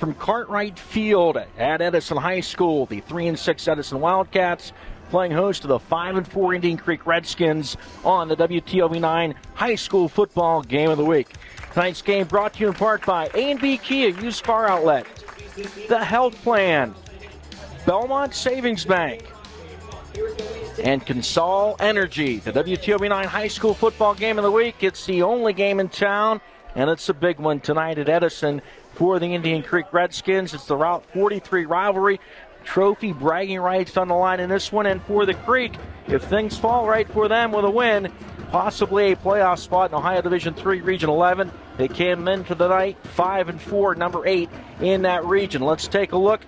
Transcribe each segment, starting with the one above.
from Cartwright Field at Edison High School. The 3-6 Edison Wildcats playing host to the 5-4 Indian Creek Redskins on the WTOV9 High School Football Game of the Week. Tonight's game brought to you in part by A&B Kia Used Car Outlet, The Health Plan, Belmont Savings Bank, and Consol Energy. The WTOV9 High School Football Game of the Week. It's the only game in town, and it's a big one tonight at Edison for the Indian Creek Redskins. It's the Route 43 rivalry. Trophy bragging rights on the line in this one, and for the Creek, if things fall right for them with a win, possibly a playoff spot in Ohio Division III Region 11. They came into the night 5-4, number 8 in that region. Let's take a look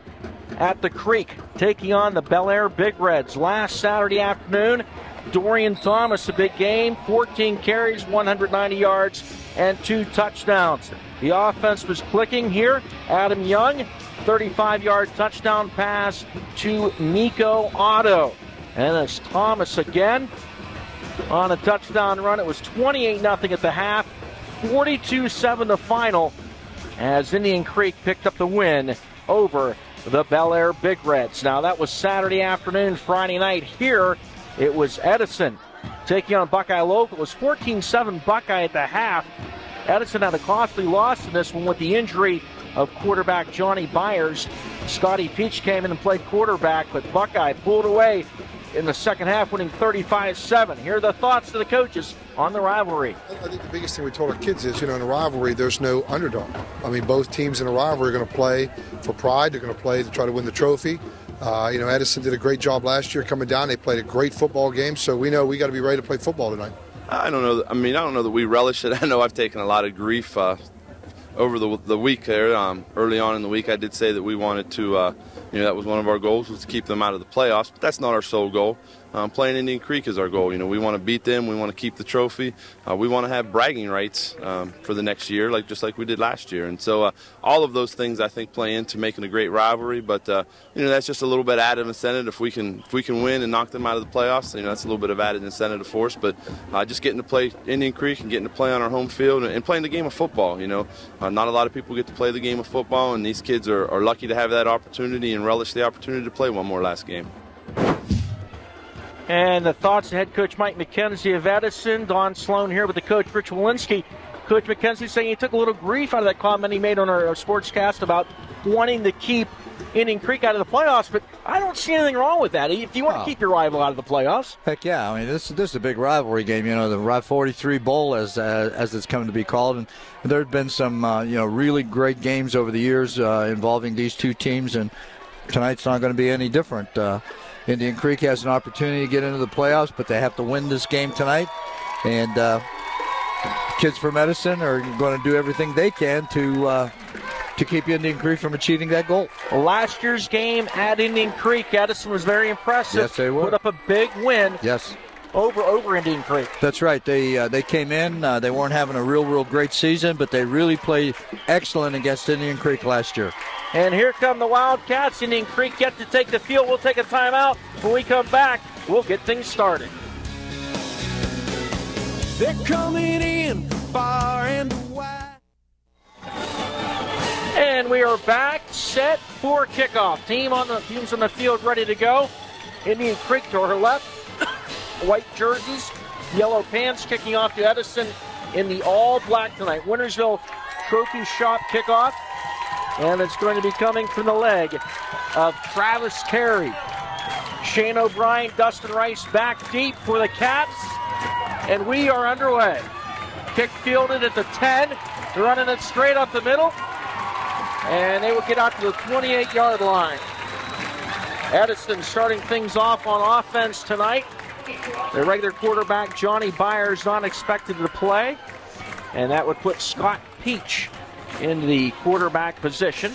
at the Creek taking on the Bel Air Big Reds. Last Saturday afternoon, Dorian Thomas, a big game, 14 carries, 190 yards, and 2 touchdowns. The offense was clicking here. Adam Young, 35-yard touchdown pass to Nico Otto. And it's Thomas again on a touchdown run. It was 28-0 at the half, 42-7 the final, as Indian Creek picked up the win over the Bel Air Big Reds. Now, that was Saturday afternoon. Friday night here, it was Edison taking on Buckeye Local. It was 14-7 Buckeye at the half. Edison had a costly loss in this one with the injury of quarterback Johnny Byers. Scotty Peach came in and played quarterback, but Buckeye pulled away in the second half, winning 35-7. Here are the thoughts of the coaches on the rivalry. I think the biggest thing we told our kids is, in a rivalry, there's no underdog. I mean, both teams in a rivalry are going to play for pride. They're going to play to try to win the trophy. Edison did a great job last year coming down. They played a great football game, so we know we got to be ready to play football tonight. I don't know. I don't know that we relish it. I know I've taken a lot of grief over the week there. Early on in the week, I did say that we wanted to, that was one of our goals, was to keep them out of the playoffs. But that's not our sole goal. Playing Indian Creek is our goal. We want to beat them. We want to keep the trophy. We want to have bragging rights for the next year, just like we did last year. And so all of those things, I think, play into making a great rivalry. But that's just a little bit added incentive. If we can win and knock them out of the playoffs, that's a little bit of added incentive for us. But just getting to play Indian Creek and getting to play on our home field and playing the game of football. Not a lot of people get to play the game of football, and these kids are lucky to have that opportunity and relish the opportunity to play one more last game. And the thoughts of head coach Mike McKenzie of Edison. Don Sloan here with the coach, Rich Walensky. Coach McKenzie saying he took a little grief out of that comment he made on our sportscast about wanting to keep Indian Creek out of the playoffs, but I don't see anything wrong with that. If you want to keep your rival out of the playoffs. Heck yeah. This is a big rivalry game, the Route 43 Bowl as it's coming to be called. And there have been some, really great games over the years involving these two teams, and tonight's not going to be any different. Indian Creek has an opportunity to get into the playoffs, but they have to win this game tonight. And kids from Edison are going to do everything they can to keep Indian Creek from achieving that goal. Last year's game at Indian Creek, Edison was very impressive. Yes, they were. Put up a big win. Yes. Over Indian Creek. That's right. They came in. They weren't having a real great season, but they really played excellent against Indian Creek last year. And here come the Wildcats. Indian Creek get to take the field. We'll take a timeout. When we come back, we'll get things started. They're coming in from far and wide. And we are back, set for kickoff. Teams on the field ready to go. Indian Creek to her left. White jerseys, yellow pants, kicking off to Edison in the all-black tonight. Wintersville Trophy Shop kickoff. And it's going to be coming from the leg of Travis Terry. Shane O'Brien, Dustin Rice back deep for the Cats. And we are underway. Kick fielded at the 10. They're running it straight up the middle. And they will get out to the 28-yard line. Edison starting things off on offense tonight. Their regular quarterback, Johnny Byers, not expected to play. And that would put Scott Peach in the quarterback position.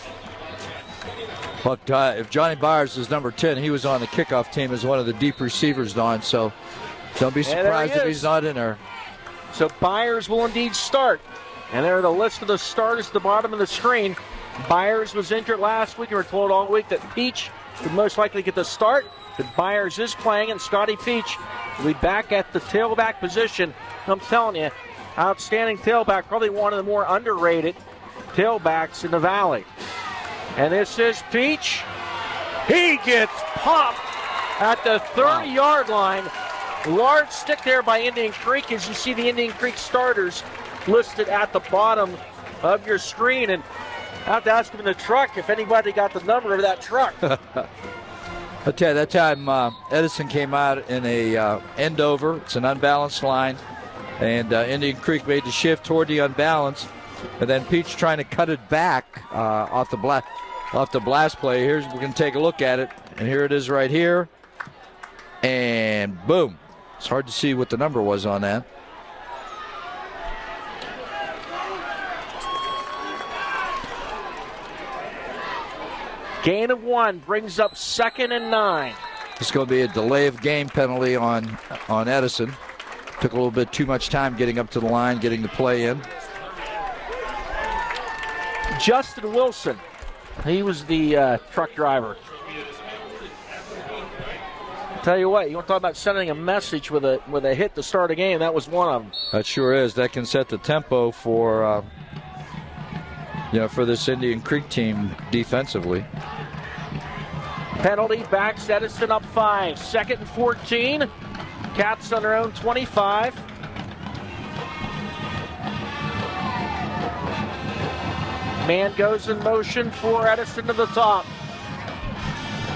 But if Johnny Byers is number 10, he was on the kickoff team as one of the deep receivers, Don. So don't be surprised if he's not in there. So Byers will indeed start. And there are the list of the starters at the bottom of the screen. Byers was injured last week. We were told all week that Peach would most likely get the start. But Byers is playing, and Scotty Peach will be back at the tailback position. I'm telling you, outstanding tailback, probably one of the more underrated tailbacks in the Valley. And this is Peach. He gets popped at the 30-yard line. Large stick there by Indian Creek, as you see the Indian Creek starters listed at the bottom of your screen. And I have to ask him in the truck if anybody got the number of that truck. I'll tell you, that time Edison came out in a end over. It's an unbalanced line. And Indian Creek made the shift toward the unbalanced. And then Peach trying to cut it back off the blast play. We're going to take a look at it. And here it is right here. And boom. It's hard to see what the number was on that. Gain of 1 brings up 2nd and 9. It's going to be a delay of game penalty on Edison. Took a little bit too much time getting up to the line, getting the play in. Justin Wilson. He was the truck driver. Tell you what, you want to talk about sending a message with a hit to start a game, that was one of them. That sure is. That can set the tempo for for this Indian Creek team defensively. Penalty backs Edison up 5. 2nd and 14. Cats on their own 25. Man goes in motion for Edison to the top.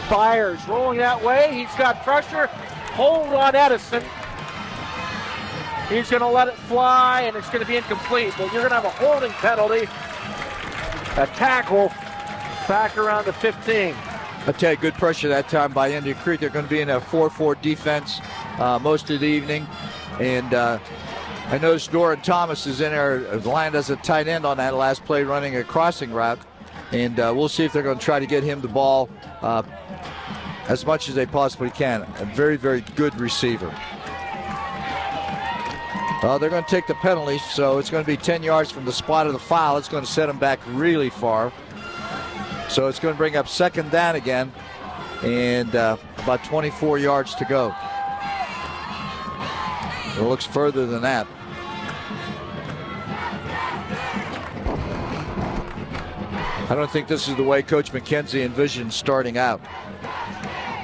Fires rolling that way. He's got pressure. Hold on Edison. He's going to let it fly, and it's going to be incomplete. But you're going to have a holding penalty. A tackle back around the 15. I'll tell you, good pressure that time by Indian Creek. They're going to be in a 4-4 defense most of the evening. And I noticed Doran Thomas is in there, lined as a tight end on that last play, running a crossing route. And we'll see if they're going to try to get him the ball as much as they possibly can. A very, very good receiver. Well, they're going to take the penalty, so it's going to be 10 yards from the spot of the foul. It's going to set them back really far. So it's going to bring up 2nd down again, and about 24 yards to go. It looks further than that. I don't think this is the way Coach McKenzie envisioned starting out.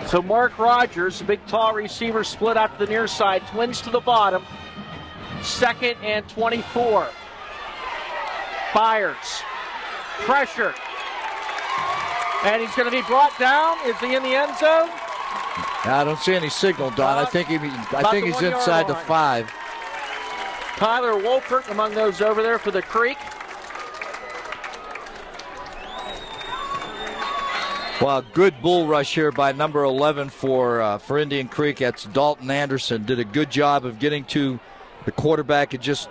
So Mark Rogers, a big tall receiver, split out to the near side, twins to the bottom. 2nd and 24. Fires. Pressure. And he's going to be brought down. Is he in the end zone? I don't see any signal, Don. I think he's inside the 5. Tyler Wolpert among those over there for the Creek. Well, good bull rush here by number 11 for Indian Creek. That's Dalton Anderson. Did a good job of getting to the quarterback and just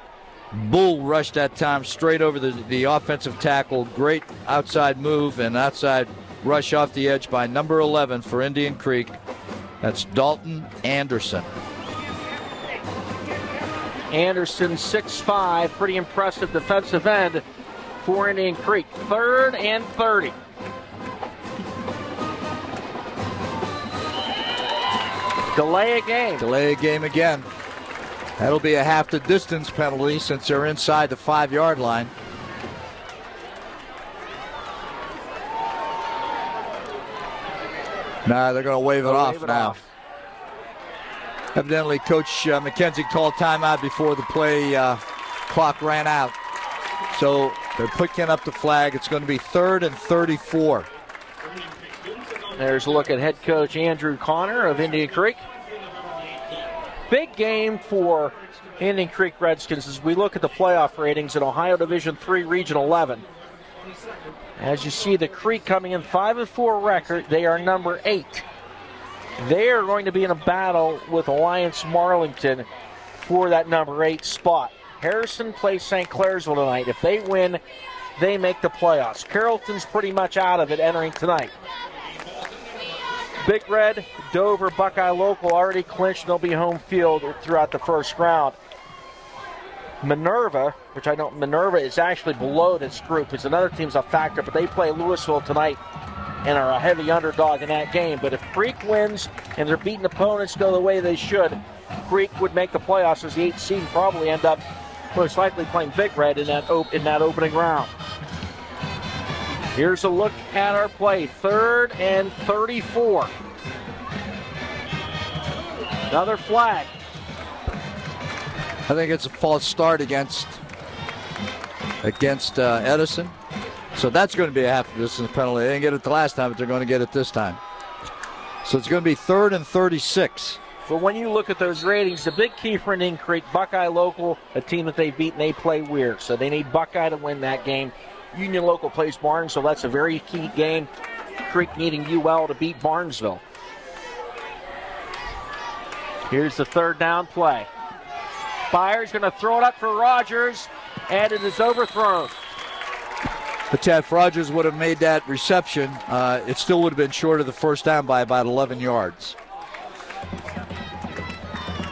bull rushed that time straight over the offensive tackle. Great outside move and outside rush off the edge by number 11 for Indian Creek. That's Dalton Anderson. Anderson, 6'5", pretty impressive defensive end for Indian Creek. 3rd and 30. Delay a game. Delay a game again. That'll be a half the distance penalty since they're inside the 5-yard line. Nah, they're going to wave it off now. Evidently, Coach McKenzie called timeout before the play clock ran out. So they're picking up the flag. It's going to be 3rd and 34. There's a look at head coach Andrew Connor of Indian Creek. Big game for Indian Creek Redskins as we look at the playoff ratings in Ohio Division III Region 11. As you see, the Creek coming in 5-4 record. They are number 8. They are going to be in a battle with Alliance Marlington for that number 8 spot. Harrison plays St. Clairsville tonight. If they win, they make the playoffs. Carrollton's pretty much out of it entering tonight. Big Red, Dover, Buckeye Local already clinched. They'll be home field throughout the first round. Minerva, Minerva is actually below this group. It's another team's a factor, but they play Louisville tonight and are a heavy underdog in that game. But if Creek wins and they're beating opponents go the way they should, Creek would make the playoffs as the 8th seed and probably end up most likely playing Big Red in that opening round. Here's a look at our play. 3rd and 34. Another flag. I think it's a false start against Edison. So that's going to be a half distance penalty. They didn't get it the last time, but they're going to get it this time. So it's going to be 3rd and 36. But when you look at those ratings, the big key for Indian Creek, Buckeye local, a team that they've beaten, they play weird. So they need Buckeye to win that game. Union local plays Barnesville. That's a very key game. Creek needing UL to beat Barnesville. Here's the 3rd down play. Byers going to throw it up for Rogers, and it is overthrown. But if Rogers would have made that reception, it still would have been short of the first down by about 11 yards.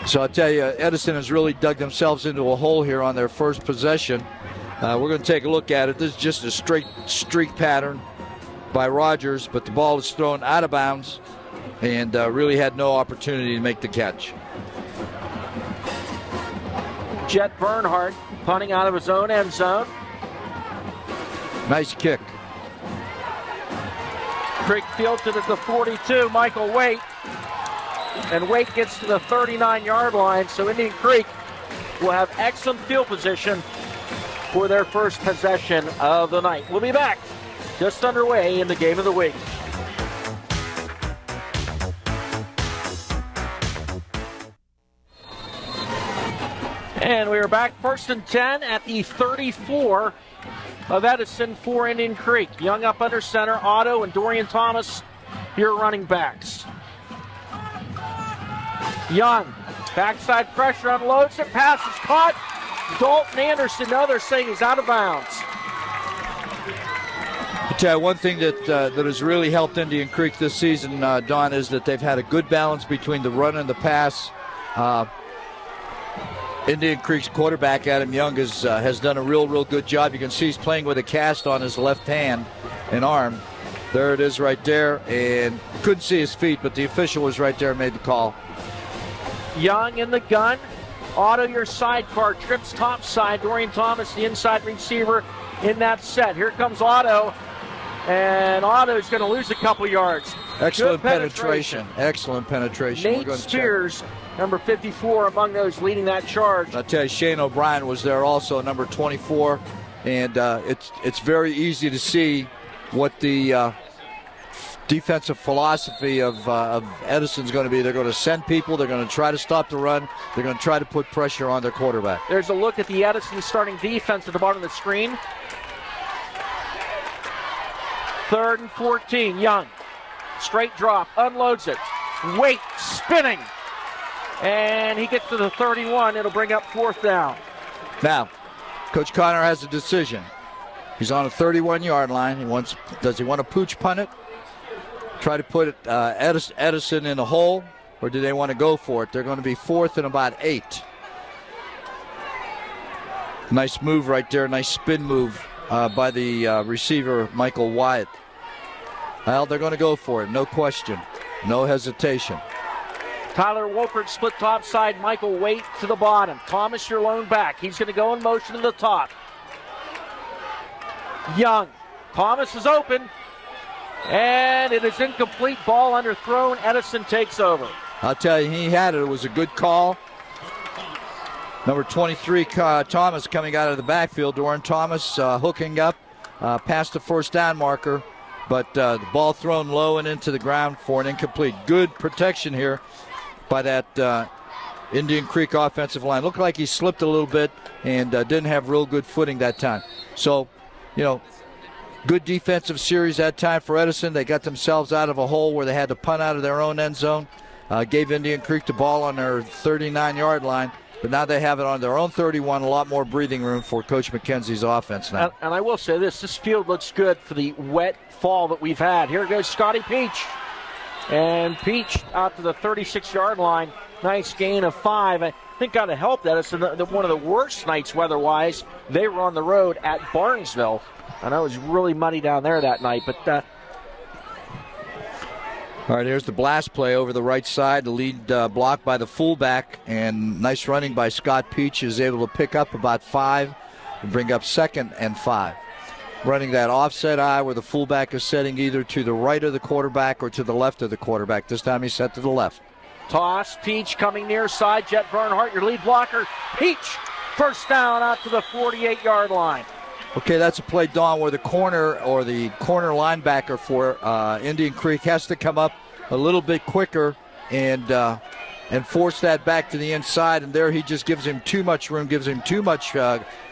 So I'll tell you, Edison has really dug themselves into a hole here on their first possession. We're going to take a look at it. This is just a straight streak pattern by Rogers, but the ball is thrown out of bounds and really had no opportunity to make the catch. Jet Bernhardt punting out of his own end zone. Nice kick. Creek fields it at the 42. Michael Waite. And Waite gets to the 39-yard line. So Indian Creek will have excellent field position for their first possession of the night. We'll be back just underway in the game of the week. And we are back 1st and 10 at the 34 of Edison for Indian Creek. Young up under center, Otto and Dorian Thomas, here running backs. Young, backside pressure, unloads it, pass is caught. Dalton Anderson, now they're saying he's out of bounds. I'll tell you one thing that has really helped Indian Creek this season, Don, is that they've had a good balance between the run and the pass. Indian Creek's quarterback, Adam Young, has done a real good job. You can see he's playing with a cast on his left hand and arm. There it is right there, and couldn't see his feet, but the official was right there and made the call. Young in the gun. Otto, your sidecar, trips top side. Dorian Thomas, the inside receiver in that set. Here comes Otto, and Otto's going to lose a couple yards. Excellent penetration. Excellent penetration. Nate Spears, number 54, among those leading that charge. I'll tell you, Shane O'Brien was there also, number 24, and it's very easy to see what the defensive philosophy of Edison's going to be. They're going to send people. They're going to try to stop the run. They're going to try to put pressure on their quarterback. There's a look at the Edison starting defense at the bottom of the screen. 3rd and 14. Young, straight drop, unloads it. Waite spinning, and he gets to the 31. It'll bring up 4th down. Now, Coach Connor has a decision. He's on a 31-yard line. Does he want to pooch punt it? Try to put Edison in a hole, or do they want to go for it? They're going to be 4th and about 8. Nice move right there. Nice spin move by the receiver, Michael Wyatt. Well, they're going to go for it. No question. No hesitation. Tyler Wolpert split top side. Michael Waite to the bottom. Thomas, your lone back. He's going to go in motion to the top. Young. Thomas is open. And it is incomplete. Ball underthrown. Edison takes over. I'll tell you, he had it. It was a good call. Number 23, Thomas, coming out of the backfield. Doran Thomas hooking up past the first down marker. But the ball thrown low and into the ground for an incomplete. Good protection here by that Indian Creek offensive line. Looked like he slipped a little bit and didn't have real good footing that time. So, good defensive series that time for Edison. They got themselves out of a hole where they had to punt out of their own end zone. Gave Indian Creek the ball on their 39-yard line. But now they have it on their own 31, a lot more breathing room for Coach McKenzie's offense now. And I will say this field looks good for the wet fall that we've had. Here goes Scotty Peach. And Peach out to the 36-yard line. Nice gain of 5. I think got to help that. It's one of the worst nights weather-wise. They were on the road at Barnesville. I know it was really muddy down there that night, but... All right, here's the blast play over the right side. The lead block by the fullback, and nice running by Scott Peach is able to pick up about 5 and bring up 2nd and 5. running that offset eye where the fullback is setting either to the right of the quarterback or to the left of the quarterback. This time he's set to the left. Toss, Peach coming near side. Jet Bernhardt, your lead blocker. Peach, first down out to the 48-yard line. Okay, that's a play, Dawn, where the corner or the corner linebacker for Indian Creek has to come up a little bit quicker and force that back to the inside. And there he just gives him too much room, gives him too much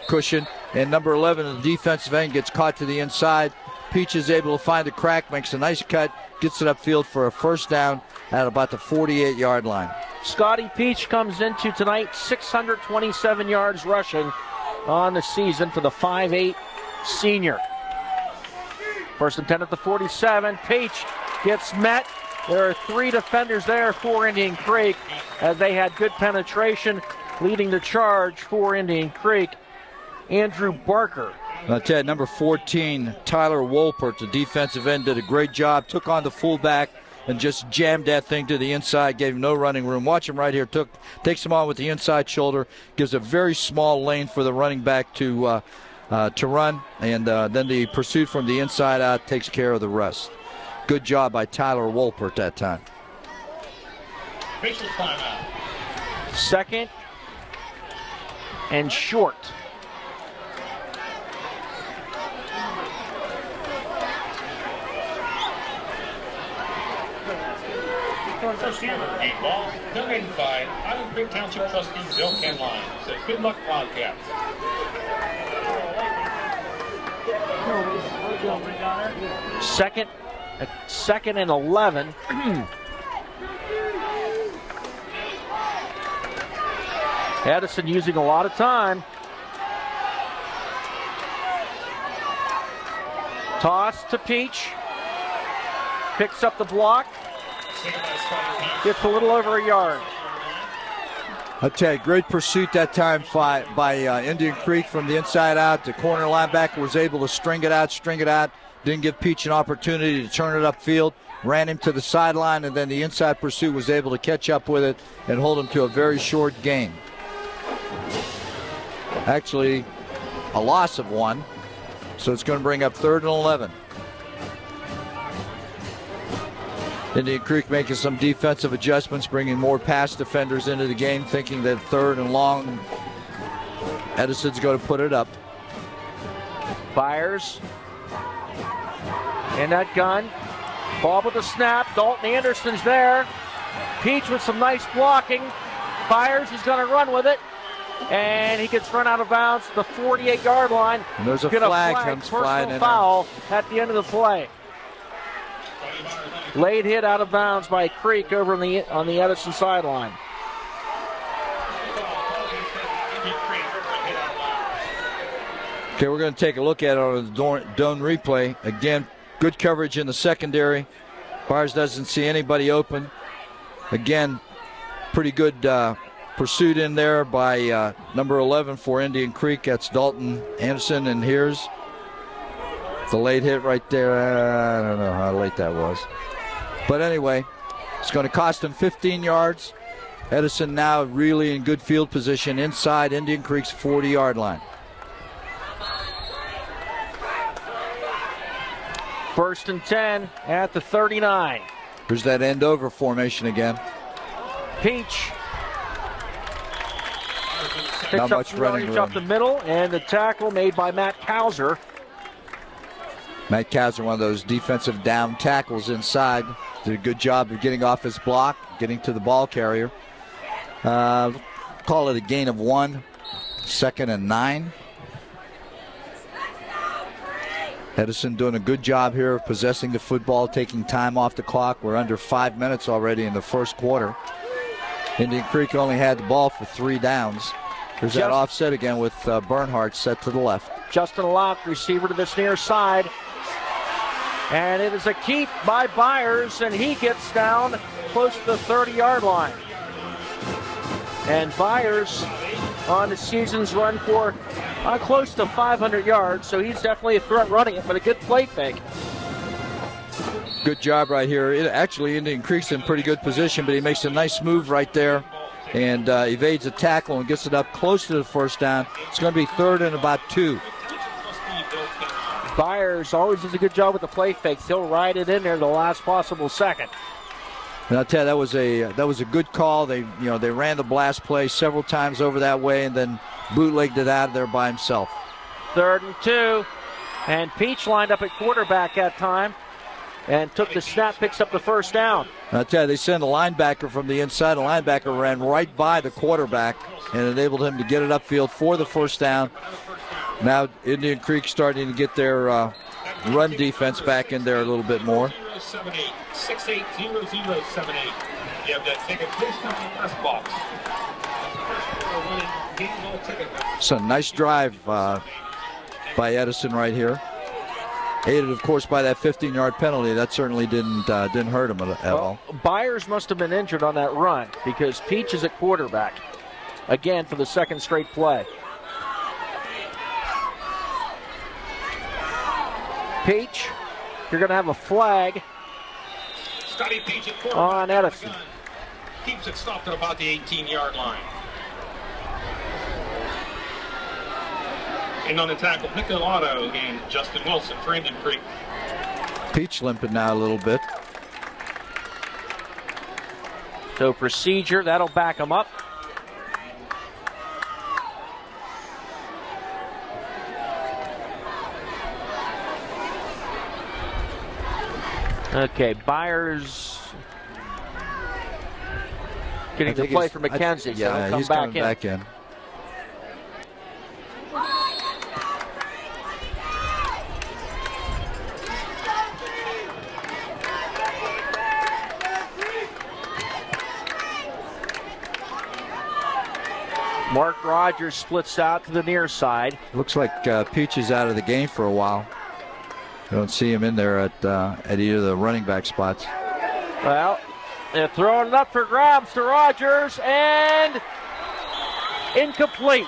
cushion. And number 11, the defensive end, gets caught to the inside. Peach is able to find the crack, makes a nice cut, gets it upfield for a first down at about the 48-yard line. Scotty Peach comes into tonight 627 yards rushing on the season for the 5'8 senior. First and 10 at the 47. Peach gets met. There are 3 defenders there for Indian Creek as they had good penetration, leading the charge for Indian Creek. Andrew Barker. I'll tell you, number 14, Tyler Wolpert, the defensive end, did a great job, took on the fullback and just jammed that thing to the inside, gave him no running room. Watch him right here, takes him on with the inside shoulder, gives a very small lane for the running back to run, and then the pursuit from the inside out takes care of the rest. Good job by Tyler Wolpert that time. Second and short. First down, a ball donated by Island Creek Township trustee Bill Kenline. Says, good luck, Wildcats. Second and 11. Edison using a lot of time. Toss to Peach. Picks up the block. Gets a little over a yard. I'll tell you, great pursuit that time by Indian Creek from the inside out. The corner linebacker was able to string it out. Didn't give Peach an opportunity to turn it upfield. Ran him to the sideline, and then the inside pursuit was able to catch up with it and hold him to a very short gain. Actually, a loss of 1. So it's going to bring up 3rd and 11. Indian Creek making some defensive adjustments, bringing more pass defenders into the game, thinking that 3rd and long, Edison's going to put it up. Byers in that gun. Ball with the snap. Dalton Anderson's there. Peach with some nice blocking. Byers is going to run with it. And he gets run out of bounds to the 48-yard line. And there's a flag comes flying in. Foul at the end of the play. Late hit out of bounds by Creek over on the Edison sideline. Okay, we're going to take a look at it on the Doan replay. Again, good coverage in the secondary. Byers doesn't see anybody open. Again, pretty good pursuit in there by number 11 for Indian Creek. That's Dalton Anderson, and here's the late hit right there. I don't know how late that was. But anyway, it's going to cost him 15 yards. Edison now really in good field position inside Indian Creek's 40-yard line. First and 10 at the 39. Here's that end over formation again. Peach picks Not up much some running yardage room. up the middle, and the tackle made by Matt Kauser. Matt Kauser, one of those defensive down tackles inside. Did a good job of getting off his block, getting to the ball carrier. Call it a gain of 1. 2nd and 9. Edison doing a good job here of possessing the football, taking time off the clock. We're under 5 minutes already in the first quarter. Indian Creek only had the ball for 3 downs. There's that offset again with Bernhardt set to the left. Justin Locke, receiver to this near side. And it is a keep by Byers, and he gets down close to the 30-yard line. And Byers on the season's run for close to 500 yards, so he's definitely a threat running it, but a good play fake. Good job right here. Actually, Indian Creek's in pretty good position, but he makes a nice move right there and evades a tackle and gets it up close to the first down. It's going to be 3rd and about 2. Byers always does a good job with the play fakes. He'll ride it in there the last possible second. And I'll tell you, that was a good call. They ran the blast play several times over that way and then bootlegged it out of there by himself. 3rd and 2. And Peach lined up at quarterback that time and took the snap, picks up the first down. I'll tell you, they sent a linebacker from the inside. The linebacker ran right by the quarterback and enabled him to get it upfield for the first down. Now Indian Creek starting to get their run defense back in there a little bit more. 680-0078. You have that ticket. Please come to the press box. It's a nice drive by Edison right here. Aided, of course, by that 15-yard penalty. That certainly didn't hurt him at all. Byers must have been injured on that run because Peach is at quarterback again for the second straight play. Peach, you're going to have a flag on Edison. Keeps it stopped at about the 18-yard line. And on the tackle, Michelotto and Justin Wilson for Indian Creek. Peach limping now a little bit. So procedure, that'll back him up. Okay, Byers getting the play for McKenzie. Yeah, so he's coming back in. Mark Rogers splits out to the near side. Looks like Peach is out of the game for a while. You don't see him in there at either of the running back spots. Well, they're throwing it up for grabs to Rogers, and incomplete.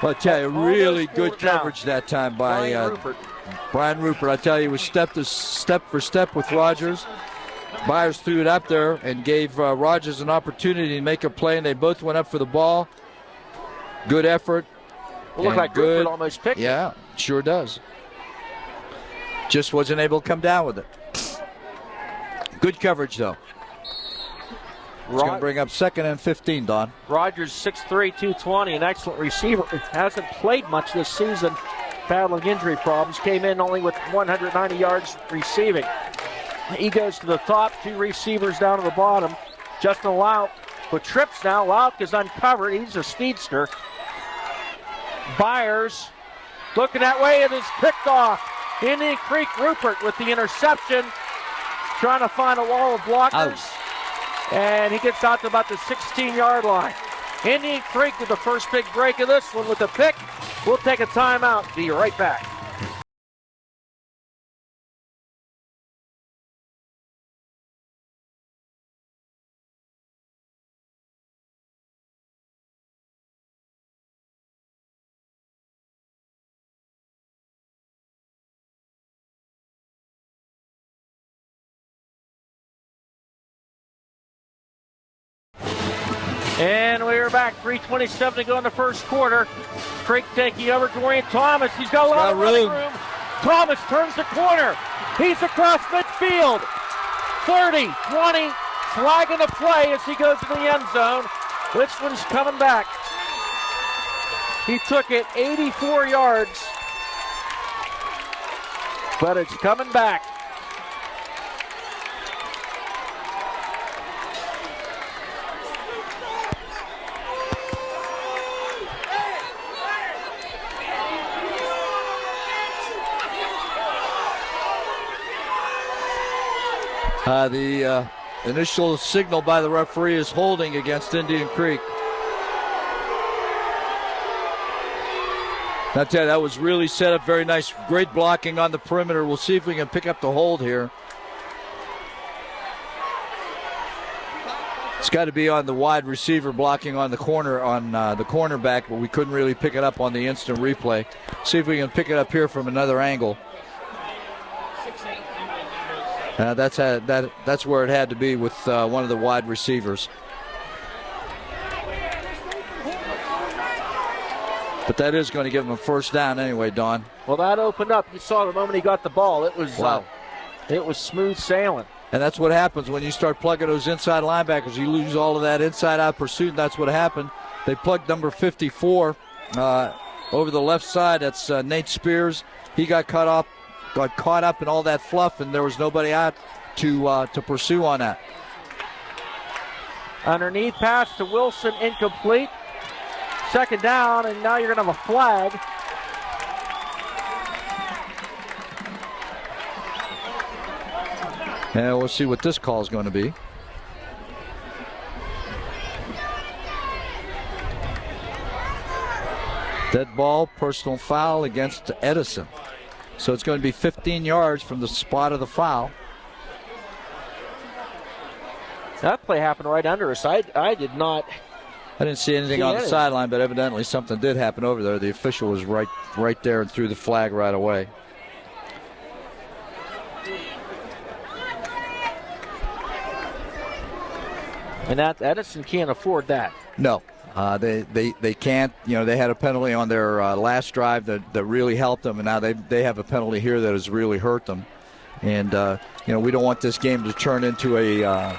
Well, I tell you, really good coverage that time by Brian Rupert. I tell you, he was step for step with Rogers. Byers threw it up there and gave Rogers an opportunity to make a play, and they both went up for the ball. Good effort. Well, looked like Rupert almost picked it. Yeah, sure does. Just wasn't able to come down with it. Good coverage, though. It's going to bring up 2nd and 15, Don. Rogers, 6'3", 220, an excellent receiver. Hasn't played much this season, battling injury problems. Came in only with 190 yards receiving. He goes to the top, 2 receivers down to the bottom. Justin Lauk with trips now. Lauk is uncovered. He's a speedster. Byers looking that way, and is picked off. Indian Creek Rupert with the interception, trying to find a wall of blockers. And he gets out to about the 16-yard line. Indian Creek with the first big break of this one with a pick. We'll take a timeout. Be right back. And we are back. 3:27 to go in the first quarter. Creek taking over. Dorian Thomas. He's got a lot of running room. Thomas turns the corner. He's across midfield. 30, 20. Flag in the play as he goes to the end zone. This one's coming back. He took it 84 yards. But it's coming back. The initial signal by the referee is holding against Indian Creek. I tell you, that was really set up very nice. Great blocking on the perimeter. We'll see if we can pick up the hold here. It's got to be on the wide receiver blocking on the corner, on the cornerback, but we couldn't really pick it up on the instant replay. See if we can pick it up here from another angle. That's where it had to be with one of the wide receivers. But that is going to give him a first down anyway, Don. Well, that opened up. You saw the moment he got the ball. It was wow. It was smooth sailing. And that's what happens when you start plugging those inside linebackers. You lose all of that inside-out pursuit, and that's what happened. They plugged number 54 over the left side. That's Nate Spears. He got caught up in all that fluff, and there was nobody out to pursue on that. Underneath pass to Wilson, incomplete. Second down, and now you're going to have a flag. And we'll see what this call is going to be. Dead ball, personal foul against Edison. So it's going to be 15 yards from the spot of the foul. That play happened right under us. I didn't see anything on the sideline, but evidently something did happen over there. The official was right there and threw the flag right away. And that Edison can't afford that. No, they can't. You know, they had a penalty on their last drive that really helped them, and now they have a penalty here that has really hurt them. And we don't want this game to turn into a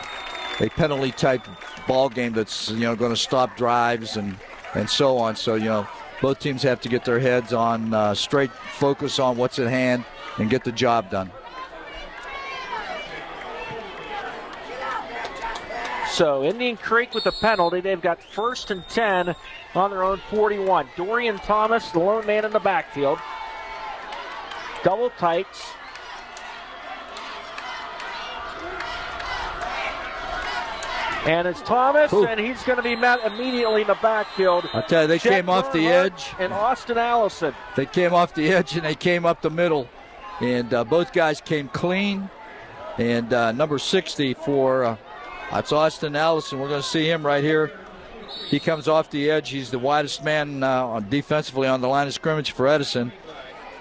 penalty type ball game that's going to stop drives and so on. So both teams have to get their heads on straight focus on what's at hand and get the job done. So Indian Creek with the penalty. They've got 1st and 10 on their own 41. Dorian Thomas, the lone man in the backfield. Double tights. And it's Thomas, and he's going to be met immediately in the backfield. I'll tell you, they came off the edge. And Austin Allison. They came off the edge, and they came up the middle. And both guys came clean. And number 60 for... that's Austin Allison. We're going to see him right here. He comes off the edge. He's the widest man defensively on the line of scrimmage for Edison.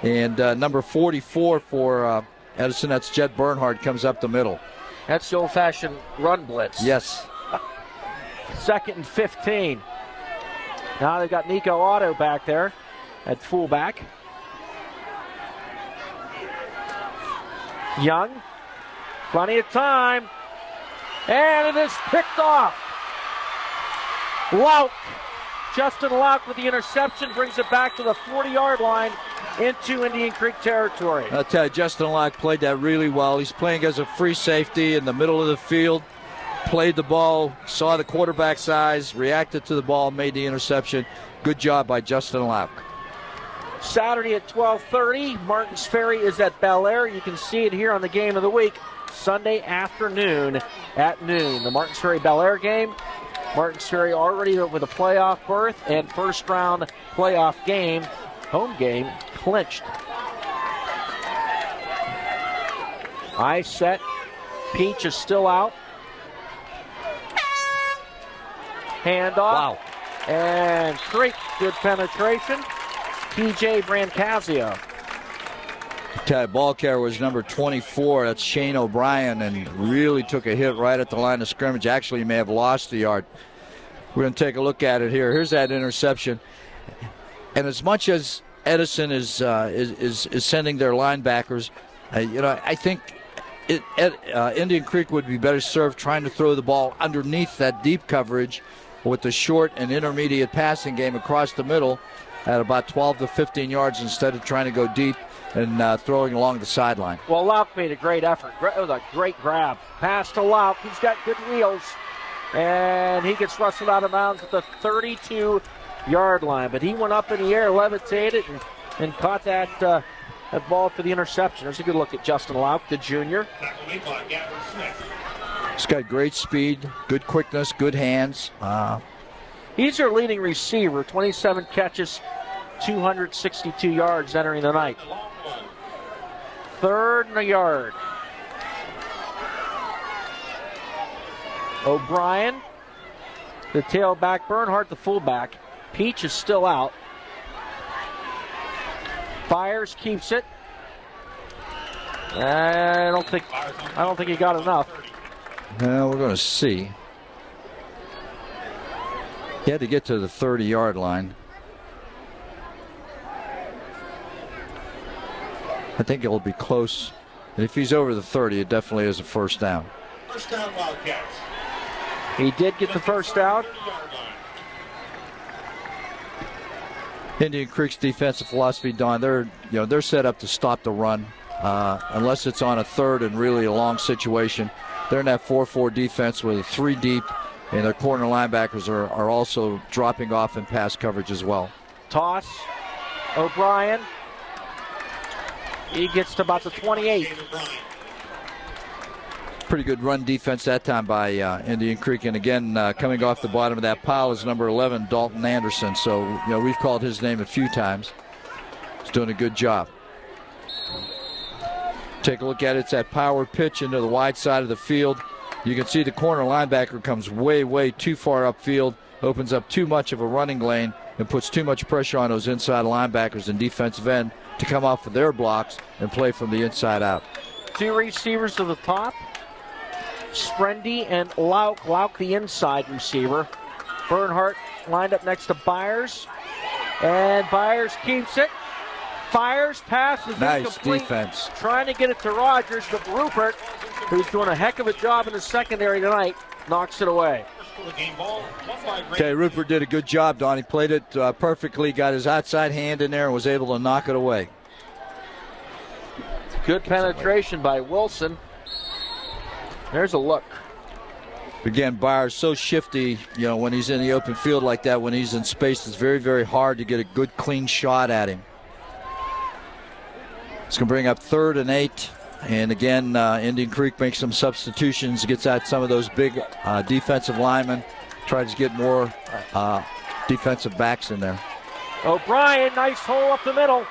And number 44 for Edison, that's Jet Bernhardt, comes up the middle. That's the old-fashioned run blitz. Yes. 2nd and 15. Now they've got Nico Otto back there at fullback. Young, plenty of time. And it is picked off. Lauk, Justin Lauk with the interception, brings it back to the 40-yard line into Indian Creek territory. I'll tell you, Justin Lauk played that really well. He's playing as a free safety in the middle of the field. Played the ball, saw the quarterback's eyes, reacted to the ball, made the interception. Good job by Justin Lauk. Saturday at 12:30, Martins Ferry is at Bel Air. You can see it here on the Game of the Week. Sunday afternoon at noon. The Martins Ferry Bel Air game. Martins Ferry already with a playoff berth and first round playoff game, home game, clinched. Eye set. Peach is still out. Handoff. Wow. And Creek, good penetration. TJ Brancasio. Ball carrier was number 24. That's Shane O'Brien, and really took a hit right at the line of scrimmage. Actually, he may have lost the yard. We're going to take a look at it here. Here's that interception. And as much as Edison is sending their linebackers, I think Indian Creek would be better served trying to throw the ball underneath that deep coverage with the short and intermediate passing game across the middle at about 12 to 15 yards instead of trying to go deep and throwing along the sideline. Well, Lauk made a great effort. It was a great grab. Pass to Lauk. He's got good wheels. And he gets wrestled out of bounds at the 32-yard line. But he went up in the air, levitated, and caught that ball for the interception. There's a good look at Justin Lauk, the junior. He's got great speed, good quickness, good hands. He's their leading receiver, 27 catches, 262 yards entering the night. 3rd and a yard. O'Brien, the tailback. Bernhardt, the fullback. Peach is still out. Byers keeps it. I don't think he got enough. Well, we're going to see. He had to get to the 30-yard line. I think it'll be close. And if he's over the 30, it definitely is a first down. First down, Wildcats. He did get the first down. Indian Creek's defensive philosophy, Don, they're set up to stop the run unless it's on a third and really a long situation. They're in that 4-4 defense with 3 deep, and their corner linebackers are also dropping off in pass coverage as well. Toss. O'Brien. He gets to about the 28. Pretty good run defense that time by Indian Creek. And again, coming off the bottom of that pile is number 11, Dalton Anderson. So, we've called his name a few times. He's doing a good job. Take a look at it. It's that power pitch into the wide side of the field. You can see the corner linebacker comes way, way too far upfield, opens up too much of a running lane, and puts too much pressure on those inside linebackers and defensive end to come off of their blocks and play from the inside out. 2 receivers to the top. Sprendy and Lauk. Lauk, the inside receiver. Bernhardt lined up next to Byers. And Byers keeps it. Fires, passes nice incomplete. Defense. Trying to get it to Rogers, but Rupert, who's doing a heck of a job in the secondary tonight, knocks it away. Okay, Rupert did a good job, Don. He played it perfectly, got his outside hand in there and was able to knock it away. Good penetration by Wilson. There's a look. Again, Byers so shifty, when he's in the open field like that, when he's in space, it's very, very hard to get a good, clean shot at him. It's going to bring up 3rd and 8. And again, Indian Creek makes some substitutions, gets out some of those big defensive linemen, tries to get more defensive backs in there. O'Brien, nice hole up the middle.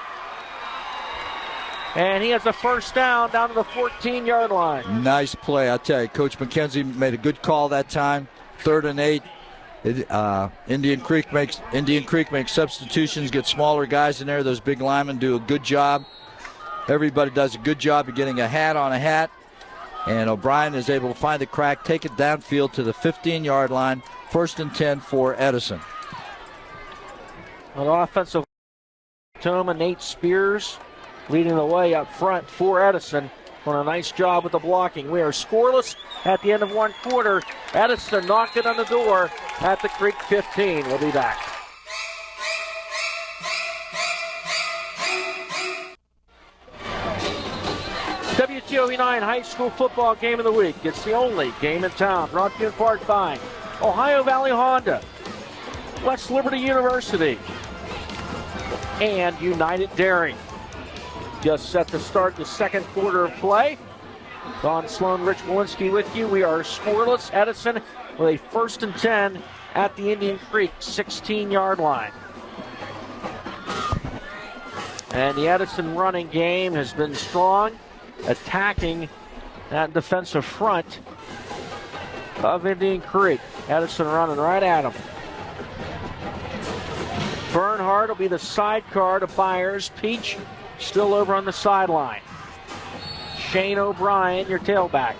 And he has a first down to the 14-yard line. Nice play, I tell you. Coach McKenzie made a good call that time. 3rd and 8. Indian Creek makes substitutions, get smaller guys in there. Those big linemen do a good job. Everybody does a good job of getting a hat on a hat. And O'Brien is able to find the crack, take it downfield to the 15-yard line. 1st and 10 for Edison. An offensive Toma, Nate Spears leading the way up front for Edison. Doing a nice job with the blocking. We are scoreless at the end of 1 quarter. Edison knocked it on the door at the Creek 15. We'll be back. WTOV9 High School Football Game of the Week. It's the only game in town. Brought to you in part by Ohio Valley Honda, West Liberty University, and United Dairy. Just set to start the 2nd quarter of play. Don Sloan, Rich Walensky with you. We are scoreless. Edison with a 1st and 10 at the Indian Creek 16-yard line. And the Edison running game has been strong, attacking that defensive front of Indian Creek. Edison running right at him. Bernhardt will be the sidecar to Byers. Peach still over on the sideline. Shane O'Brien, your tailback.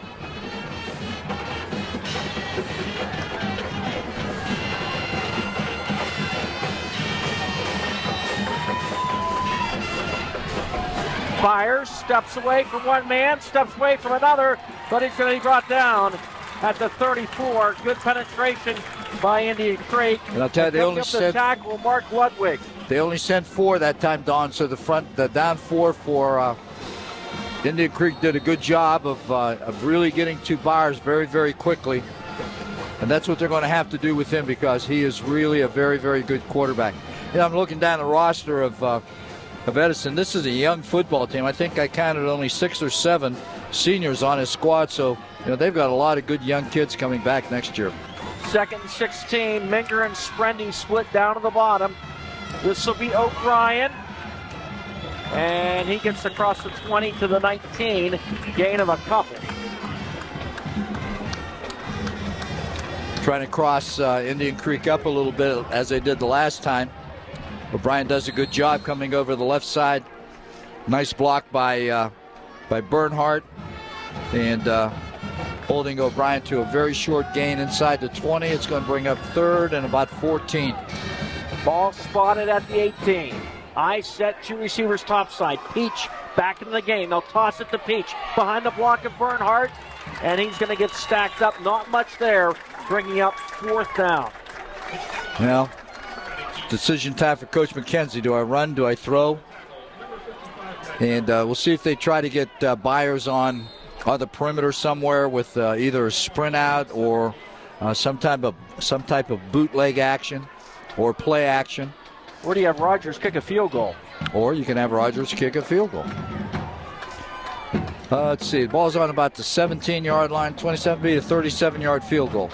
Byers steps away from one man, steps away from another, but he's going to be brought down at the 34. Good penetration by Indian Creek. And I'll tell you, they only sent tackle Mark Ludwig. They only sent 4 that time, Don. So the down 4 for Indian Creek did a good job of really getting to Byers very, very quickly. And that's what they're going to have to do with him because he is really a very, very good quarterback. I'm looking down the roster of Edison. This is a young football team. I think I counted only 6 or 7 seniors on his squad. So, they've got a lot of good young kids coming back next year. 2nd and 16. Minger and Sprendy split down to the bottom. This will be O'Brien. And he gets across the 20 to the 19. Gain of a couple. Trying to cross Indian Creek up a little bit as they did the last time. O'Brien does a good job coming over the left side. Nice block by Bernhardt. And holding O'Brien to a very short gain inside the 20. It's going to bring up 3rd and about 14. Ball spotted at the 18. Eye set, 2 receivers topside. Peach back into the game. They'll toss it to Peach behind the block of Bernhardt, and he's going to get stacked up. Not much there, bringing up 4th down. Well, decision time for Coach McKenzie. Do I run? Do I throw? And we'll see if they try to get Byers on the perimeter somewhere with either a sprint out or some type of bootleg action or play action. Or do you have Rogers kick a field goal? Or you can have Rogers kick a field goal. Let's see. The ball's on about the 17-yard line. 27 be a 37-yard field goal.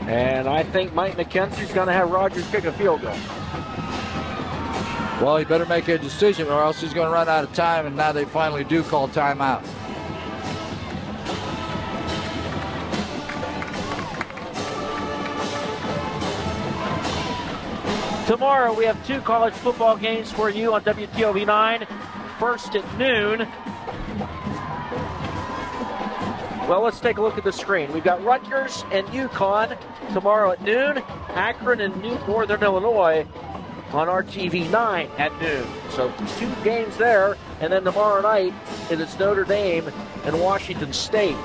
And I think Mike McKenzie's going to have Rogers kick a field goal. Well, he better make a decision or else he's going to run out of time, and now they finally do call timeout. Tomorrow we have 2 college football games for you on WTOV9. First at noon. Well, let's take a look at the screen. We've got Rutgers and UConn tomorrow at noon. Akron and Northern Illinois on RTV9 at noon. So 2 games there. And then tomorrow night it is Notre Dame and Washington State.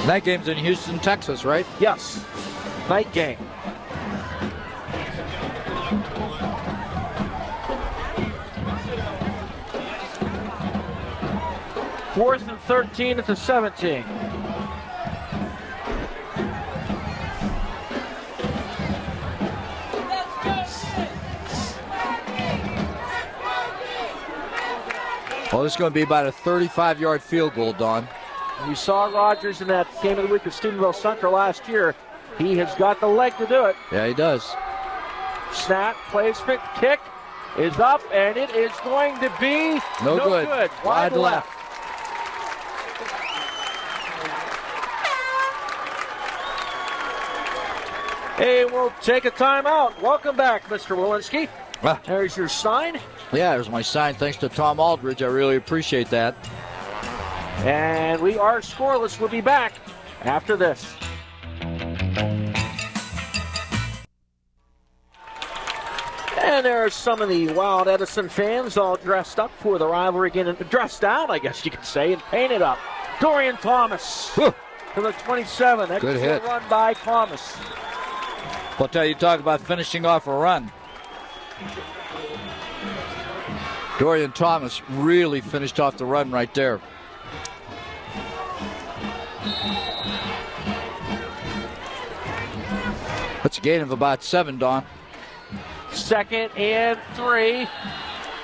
That game's in Houston, Texas, right? Yes. Night game. Fourth and 13 at the 17. Well, this is going to be about a 35-yard field goal, Don. You saw Rogers in that game of the week at Stephenville Central last year. He has got the leg to do it. Yeah, he does. Snap, placement, kick is up, and it is going to be no good. Wide left. Hey, we'll take a timeout. Welcome back, Mr. Walensky. There's your sign. Yeah, there's my sign. Thanks to Tom Aldridge. I really appreciate that. And we are scoreless. We'll be back after this. And there are some of the Wild Edison fans all dressed up for the rivalry again. Dressed out, I guess you could say, and painted up. Dorian Thomas to the 27. Good hit. Run by Thomas. I'll tell you, talk about finishing off a run. Dorian Thomas really finished off the run right there. That's a gain of about 7, Don. 2nd and 3.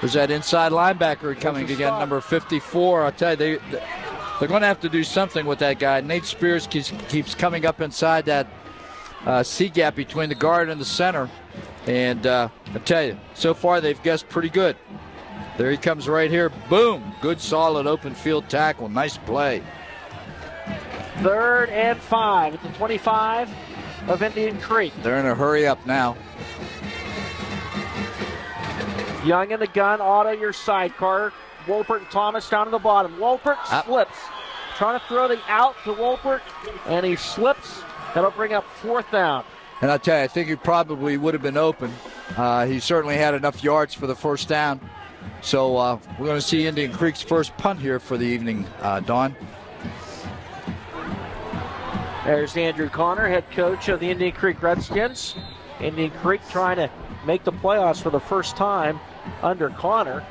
There's that inside linebacker coming again, number 54. I'll tell you, they're going to have to do something with that guy. Nate Spears keeps coming up inside that C-gap between the guard and the center. And I tell you, so far they've guessed pretty good. There he comes right here. Boom. Good, solid, open field tackle. Nice play. 3rd and 5 at the 25 of Indian Creek. They're in a hurry up now. Young in the gun, Otto your sidecar. Wolpert and Thomas down to the bottom. Wolpert slips. Trying to throw the out to Wolpert, and he slips. That'll bring up 4th down. And I'll tell you, I think he probably would have been open. He certainly had enough yards for the 1st down. So we're going to see Indian Creek's first punt here for the evening, Don. There's Andrew Connor, head coach of the Indian Creek Redskins. Indian Creek trying to make the playoffs for the first time under Connor.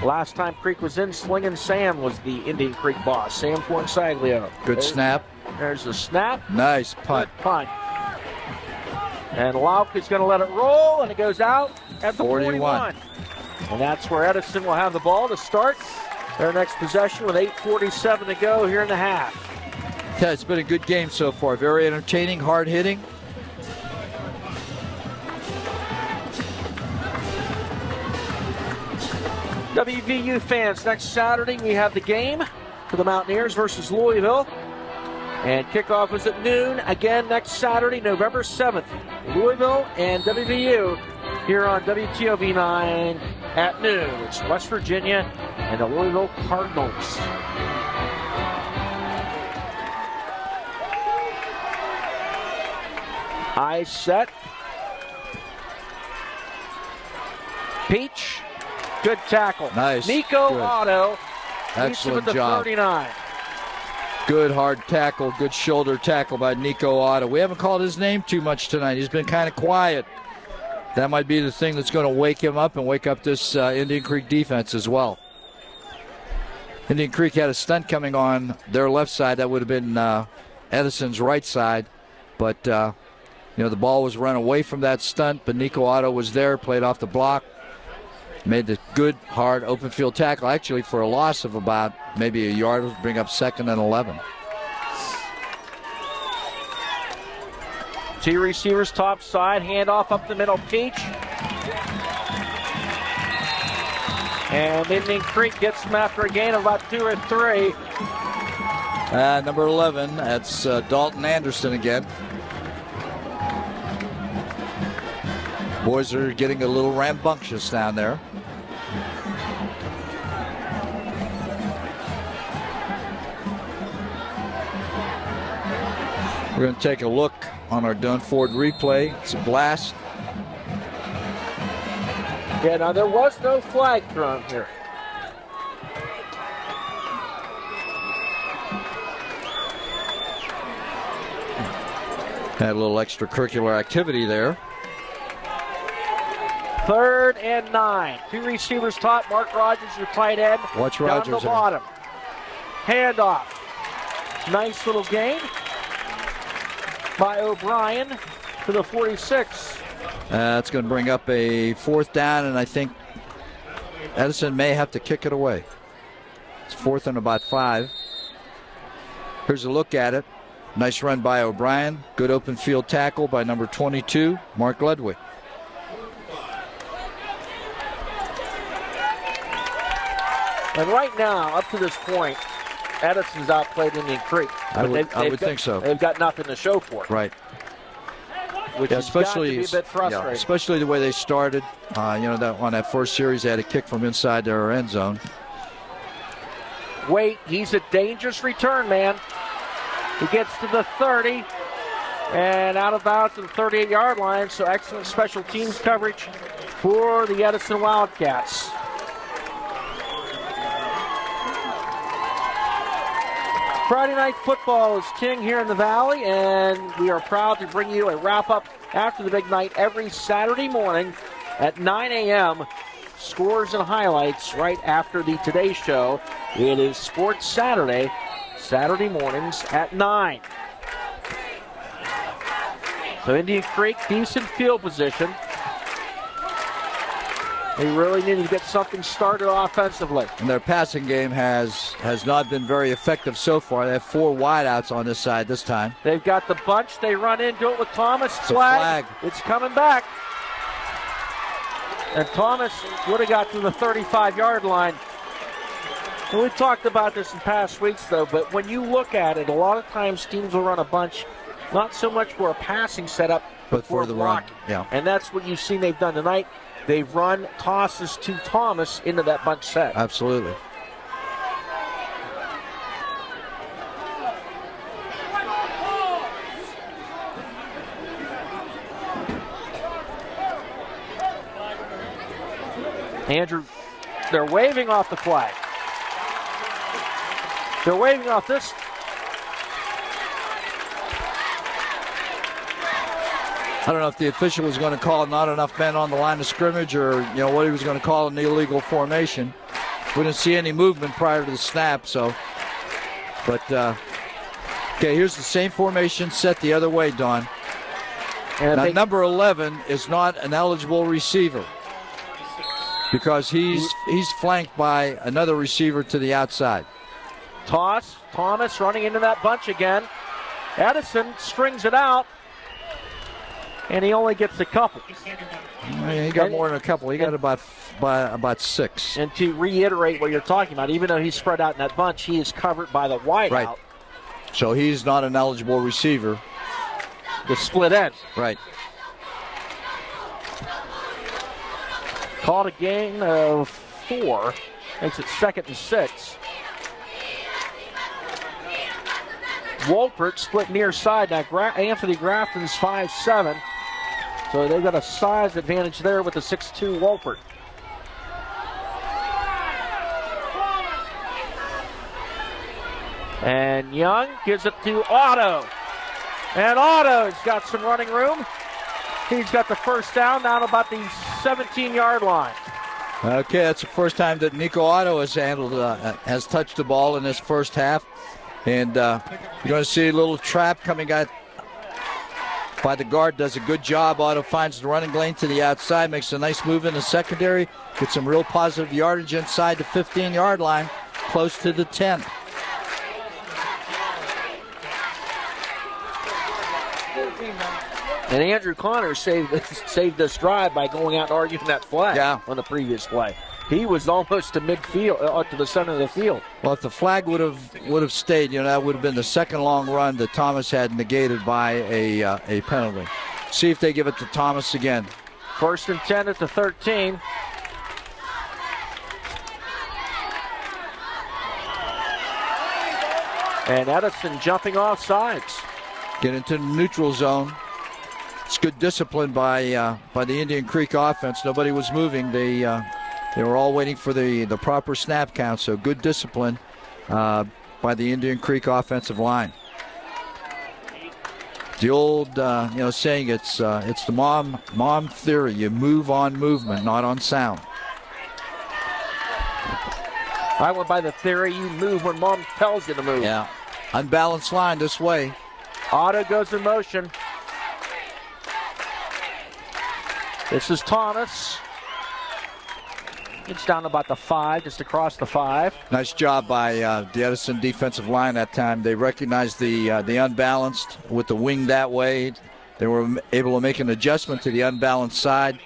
Last time Creek was in, Slingin' Sam was the Indian Creek boss. Sam Fornsaglio. Good snap. There's the snap. Nice punt. Good punt. And Lauk is going to let it roll, and it goes out at the 41. And that's where Edison will have the ball to start their next possession with 8:47 to go here in the half. Yeah, it's been a good game so far. Very entertaining, hard hitting. WVU fans, next Saturday we have the game for the Mountaineers versus Louisville. And kickoff is at noon again next Saturday, November 7th. Louisville and WVU here on WTOV9 at noon. It's West Virginia and the Louisville Cardinals. High set. Peach, good tackle. Nice. Nico Good. Otto. Excellent with the job. 39. Good hard tackle, good shoulder tackle by Nico Otto. We haven't called his name too much tonight. He's been kind of quiet. That might be the thing that's going to wake him up and wake up this Indian Creek defense as well. Indian Creek had a stunt coming on their left side. That would have been Edison's right side. But, the ball was run away from that stunt, but Nico Otto was there, played off the block, made the good, hard, open field tackle, actually for a loss of about maybe a yard, to bring up 2nd and 11. Two receivers top side, handoff up the middle, Peach. And Indian Creek gets them after a gain of about 2 or 3. Number 11, that's Dalton Anderson again. Boys are getting a little rambunctious down there. We're going to take a look on our Dunford replay. It's a blast. Yeah, now there was no flag thrown here. Had a little extracurricular activity there. 3rd and 9. Two receivers top. Mark Rogers, your tight end. Watch down Rogers. the bottom. Handoff. Nice little gain by O'Brien to the 46. That's going to bring up a 4th down, and I think Edison may have to kick it away. It's 4th and about 5. Here's a look at it. Nice run by O'Brien. Good open field tackle by number 22, Mark Ludwig. And right now, up to this point, Edison's outplayed Indian Creek. I would think so. They've got nothing to show for it. Right. Which has got to be a bit frustrating. Yeah, especially the way they started. That on that first series, they had a kick from inside their end zone. Wait, he's a dangerous return man. He gets to the 30 and out of bounds to the 38-yard line. So excellent special teams coverage for the Edison Wildcats. Friday night football is king here in the Valley, and we are proud to bring you a wrap-up after the big night every Saturday morning at 9 a.m. Scores and highlights right after the Today Show. It is Sports Saturday, Saturday mornings at 9. So Indian Creek, decent field position. They really need to get something started offensively. And their passing game has not been very effective so far. They have 4 wideouts on this side this time. They've got the bunch. They run in, do it with Thomas. It's a flag. It's coming back. And Thomas would have got to the 35-yard line. And we've talked about this in past weeks, though, but when you look at it, a lot of times teams will run a bunch, not so much for a passing setup, but for the run. Yeah. And that's what you've seen they've done tonight. They've run tosses to Thomas into that bunch set. Absolutely. Andrew, they're waving off the flag. They're waving off this. I don't know if the official was going to call not enough men on the line of scrimmage or, what he was going to call an illegal formation. We didn't see any movement prior to the snap, so. But, okay, here's the same formation set the other way, Don. Now, number 11 is not an eligible receiver because he's flanked by another receiver to the outside. Toss. Thomas running into that bunch again. Edison strings it out. And he only gets a couple. He got more than a couple. He got about 6. And to reiterate what you're talking about, even though he's spread out in that bunch, he is covered by the wideout. Right. So he's not an eligible receiver. The split end. Right. Called a gain of 4. Makes it 2nd and 6. Wolpert split near side. Now Anthony Grafton's 5'7". So they've got a size advantage there with the 6'2 Wolpert. And Young gives it to Otto. And Otto's got some running room. He's got the first down about the 17-yard line. Okay, that's the first time that Nico Otto has touched the ball in this first half. And you're going to see a little trap coming out by the guard. Does a good job. Otto finds the running lane to the outside, makes a nice move in the secondary, gets some real positive yardage inside the 15-yard line, close to the 10. And Andrew Connor saved this drive by going out and arguing that flag on the previous play. He was almost to midfield, to the center of the field. Well, if the flag would have stayed, that would have been the second long run that Thomas had negated by a penalty. See if they give it to Thomas again. 1st and 10 at the 13. And Edison jumping off sides. Get into the neutral zone. It's good discipline by the Indian Creek offense. Nobody was moving. They were all waiting for the proper snap count. So good discipline by the Indian Creek offensive line. The old saying, it's the mom theory. You move on movement, not on sound. I went by the theory you move when mom tells you to move. Yeah, unbalanced line this way. Otto goes in motion. This is Thomas. It's down about the 5, just across the 5. Nice job by the Edison defensive line that time. They recognized the unbalanced with the wing that way. They were able to make an adjustment to the unbalanced side.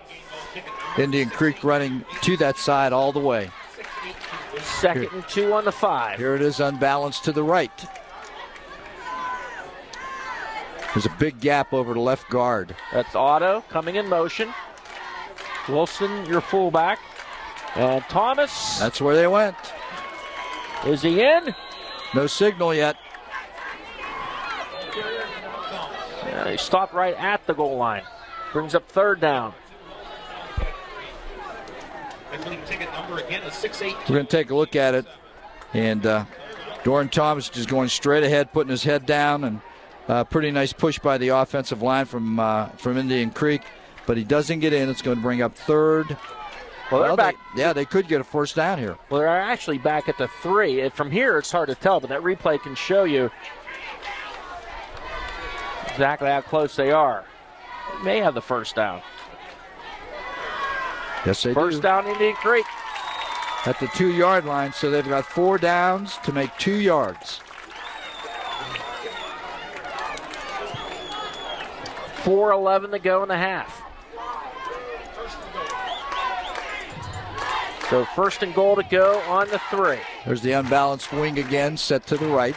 Indian Creek running to that side all the way. 2nd and 2 on the 5. Here it is, unbalanced to the right. There's a big gap over the left guard. That's Otto coming in motion. Wilson, your fullback. And Thomas. That's where they went. Is he in? No signal yet. Yeah, he stopped right at the goal line. Brings up 3rd down. We're going to take a look at it. And Doran Thomas just going straight ahead, putting his head down. And pretty nice push by the offensive line from Indian Creek. But he doesn't get in. It's going to bring up 3rd. Well, they're back. They could get a first down here. Well, they're actually back at the 3. From here, it's hard to tell, but that replay can show you exactly how close they are. They may have the first down. Yes, they do. First down, Indian Creek. At the 2-yard line, so they've got 4 downs to make 2 yards. 4:11 to go in the half. So 1st and goal to go on the 3. There's the unbalanced wing again, set to the right.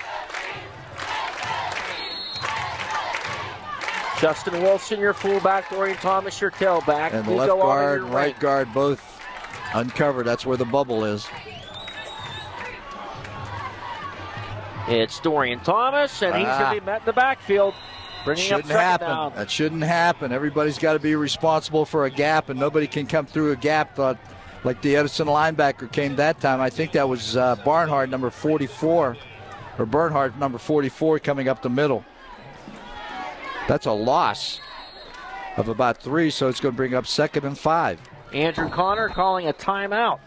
Justin Wilson, your fullback. Dorian Thomas, your tailback. And the left guard and right guard both uncovered. That's where the bubble is. It's Dorian Thomas, and he's going to be met in the backfield. Bringing up 2nd down. That shouldn't happen. Everybody's got to be responsible for a gap, and nobody can come through a gap like the Edison linebacker came that time. I think that was Barnhart, number 44, or Bernhardt, number 44, coming up the middle. That's a loss of about 3, so it's going to bring up 2nd and 5. Andrew Connor calling a timeout.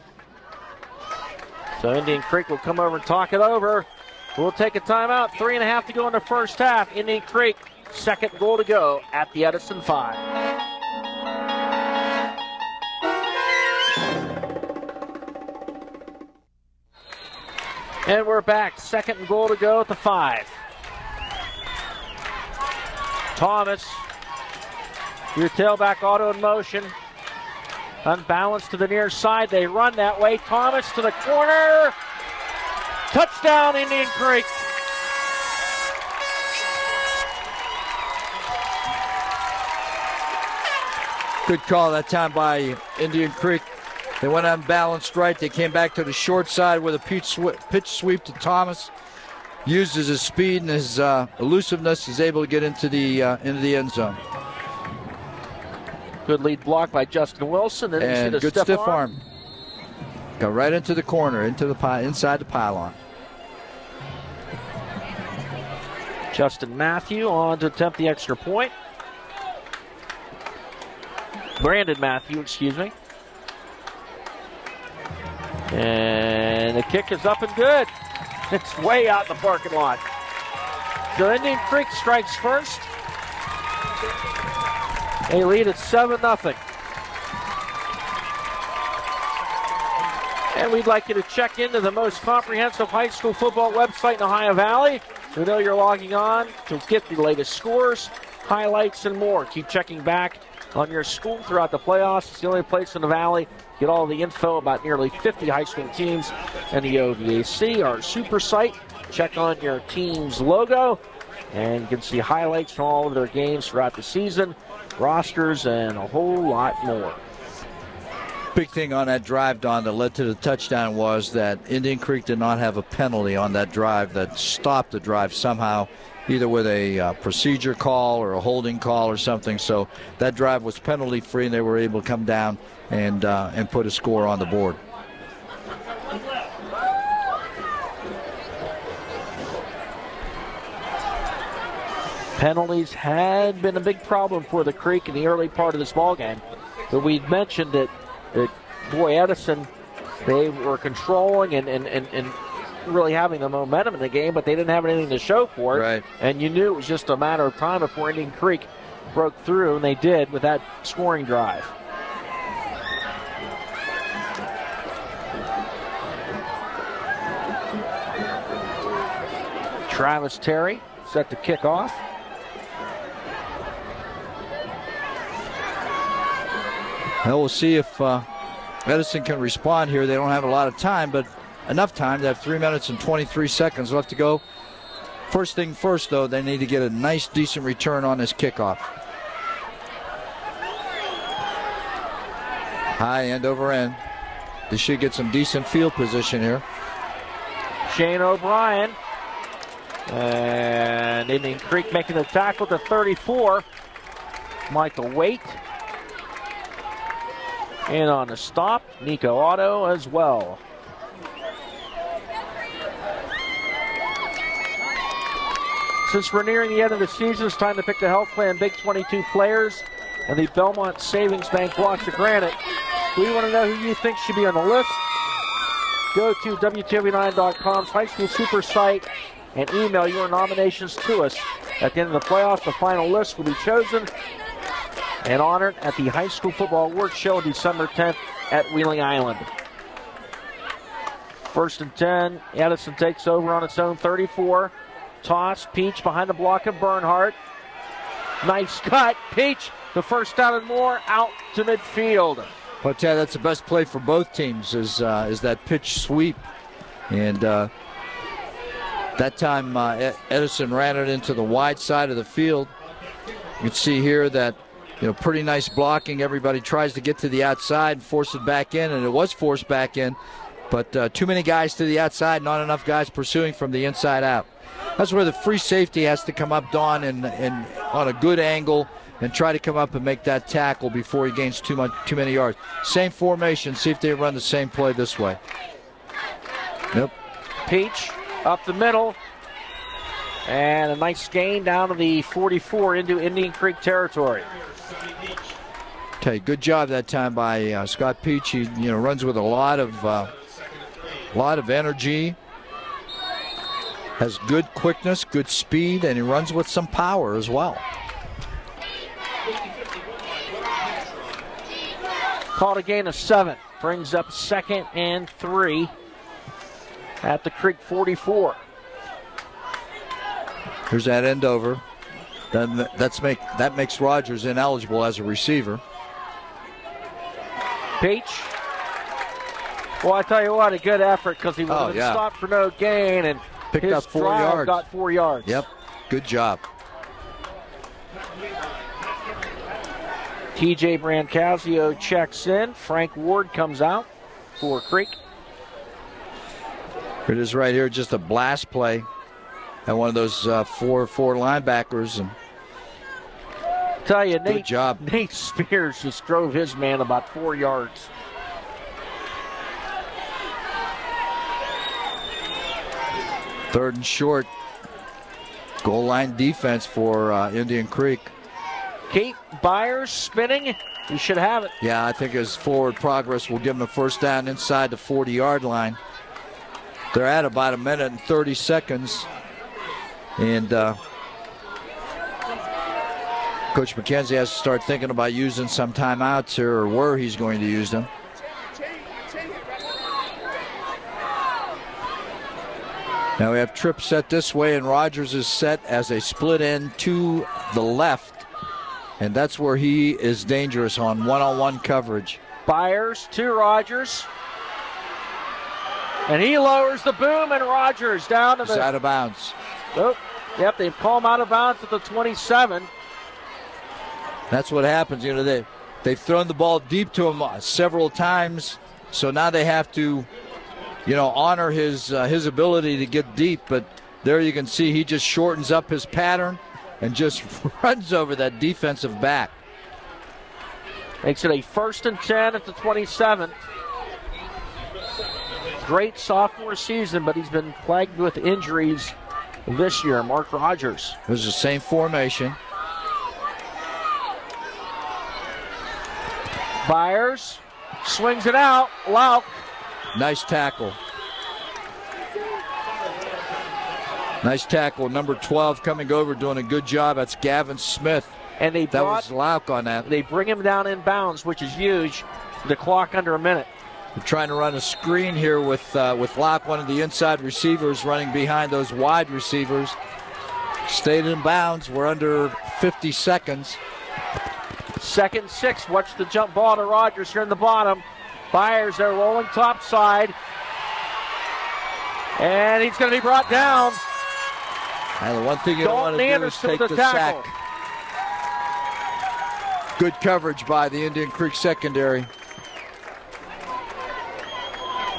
So Indian Creek will come over and talk it over. We'll take a timeout. 3.5 to go in the first half. Indian Creek, 2nd goal to go at the Edison 5. And we're back. 2nd goal to go at the 5. Thomas, your tailback, Otto in motion. Unbalanced to the near side. They run that way. Thomas to the corner. Touchdown, Indian Creek. Good call that time by Indian Creek. They went unbalanced right. They came back to the short side with a pitch sweep to Thomas. Uses his speed and his elusiveness, is able to get into the end zone. Good lead block by Justin Wilson. And good stiff arm. Go right into the corner, inside the pylon. Justin Matthew on to attempt the extra point. Brandon Matthew, excuse me. And the kick is up and good. It's way out in the parking lot. So Indian Creek strikes first. They lead at 7-0. And we'd like you to check into the most comprehensive high school football website in Ohio Valley. We know you're logging on to get the latest scores, highlights, and more. Keep checking back on your school throughout the playoffs. It's the only place in the Valley. Get all the info about nearly 50 high school teams and the OVAC, our super site. Check on your team's logo, and you can see highlights from all of their games throughout the season, rosters, and a whole lot more. Big thing on that drive, Don, that led to the touchdown was that Indian Creek did not have a penalty on that drive that stopped the drive somehow, either with a procedure call or a holding call or something. So that drive was penalty free, and they were able to come down and put a score on the board. Penalties had been a big problem for the Creek in the early part of this ball game, but we mentioned that boy, Edison, they were controlling and really having the momentum in the game, but they didn't have anything to show for it. Right. And you knew it was just a matter of time before Indian Creek broke through, and they did with that scoring drive. Travis Terry set to kick off. Well, we'll see if Edison can respond here. They don't have a lot of time, but enough time. They have 3 minutes and 23 seconds left to go. First thing first, though, they need to get a nice, decent return on this kickoff. High end over end. They should get some decent field position here. Shane O'Brien. And Indian Creek making the tackle to 34. Michael Waite. And on the stop, Nico Otto as well. Since we're nearing the end of the season, it's time to pick the Health Plan Big 22 players and the Belmont Savings Bank blocks of granite. We want to know who you think should be on the list. Go to WTOV9.com's high school super site and email your nominations to us. At the end of the playoffs, the final list will be chosen and honored at the High School Football Awards Show December 10th at Wheeling Island. 1st and 10, Edison takes over on its own 34. Toss, Peach behind the block of Bernhardt. Nice cut, Peach, the first down and more, out to midfield. I'll tell you, that's the best play for both teams is that pitch sweep. And that time Edison ran it into the wide side of the field. You can see here that, pretty nice blocking. Everybody tries to get to the outside and force it back in, and it was forced back in. But too many guys to the outside, not enough guys pursuing from the inside out. That's where the free safety has to come up, Don, and on a good angle and try to come up and make that tackle before he gains too many yards. Same formation. See if they run the same play this way. Nope. Peach up the middle. And a nice gain down to the 44 into Indian Creek territory. Okay, good job that time by Scott Peach. He runs with a lot of energy, has good quickness, good speed, and he runs with some power as well. Called a gain of 7. Brings up 2nd and 3 at the Creek 44. Here's that end over. That makes Rogers ineligible as a receiver. Peach. Well, I tell you what, a good effort because he was stopped for no gain and picked his up 4 drive yards. Got 4 yards. Yep, good job. TJ Brancasio checks in. Frank Ward comes out for Creek. It is right here, just a blast play. And one of those 4 linebackers. And tell you, good job. Nate Spears just drove his man about 4 yards. Third and short. Goal line defense for Indian Creek. Kate Byers spinning. He should have it. Yeah, I think his forward progress will give him a first down inside the 40-yard line. They're at about 1 minute and 30 seconds. And Coach McKenzie has to start thinking about using some timeouts here, or where he's going to use them. Now we have Tripp set this way, and Rogers is set as a split end to the left. And that's where he is dangerous on one-on-one coverage. Byers to Rogers. And he lowers the boom, and Rogers down to He's out of bounds. Oh, yep, they've called him out of bounds at the 27. That's what happens. You know, they've thrown the ball deep to him several times, so now they have to, you know, honor his ability to get deep. But there you can see he just shortens up his pattern and just runs over that defensive back. Makes it a 1st and 10 at the 27. Great sophomore season, but he's been plagued with injuries this year. Mark Rogers. It was the same formation. Byers swings it out. Lauk. Nice tackle. Nice tackle. Number 12 coming over, doing a good job. That's Gavin Smith. And that was Lauk on that. They bring him down in bounds, which is huge. The clock under a minute. We're trying to run a screen here with Lauk, one of the inside receivers, running behind those wide receivers. Stayed in bounds. We're under 50 seconds. 2nd 6. Watch the jump ball to Rogers here in the bottom. Byers, they're rolling top side. And he's going to be brought down. And the one thing you don't want to do is take the sack. Good coverage by the Indian Creek secondary.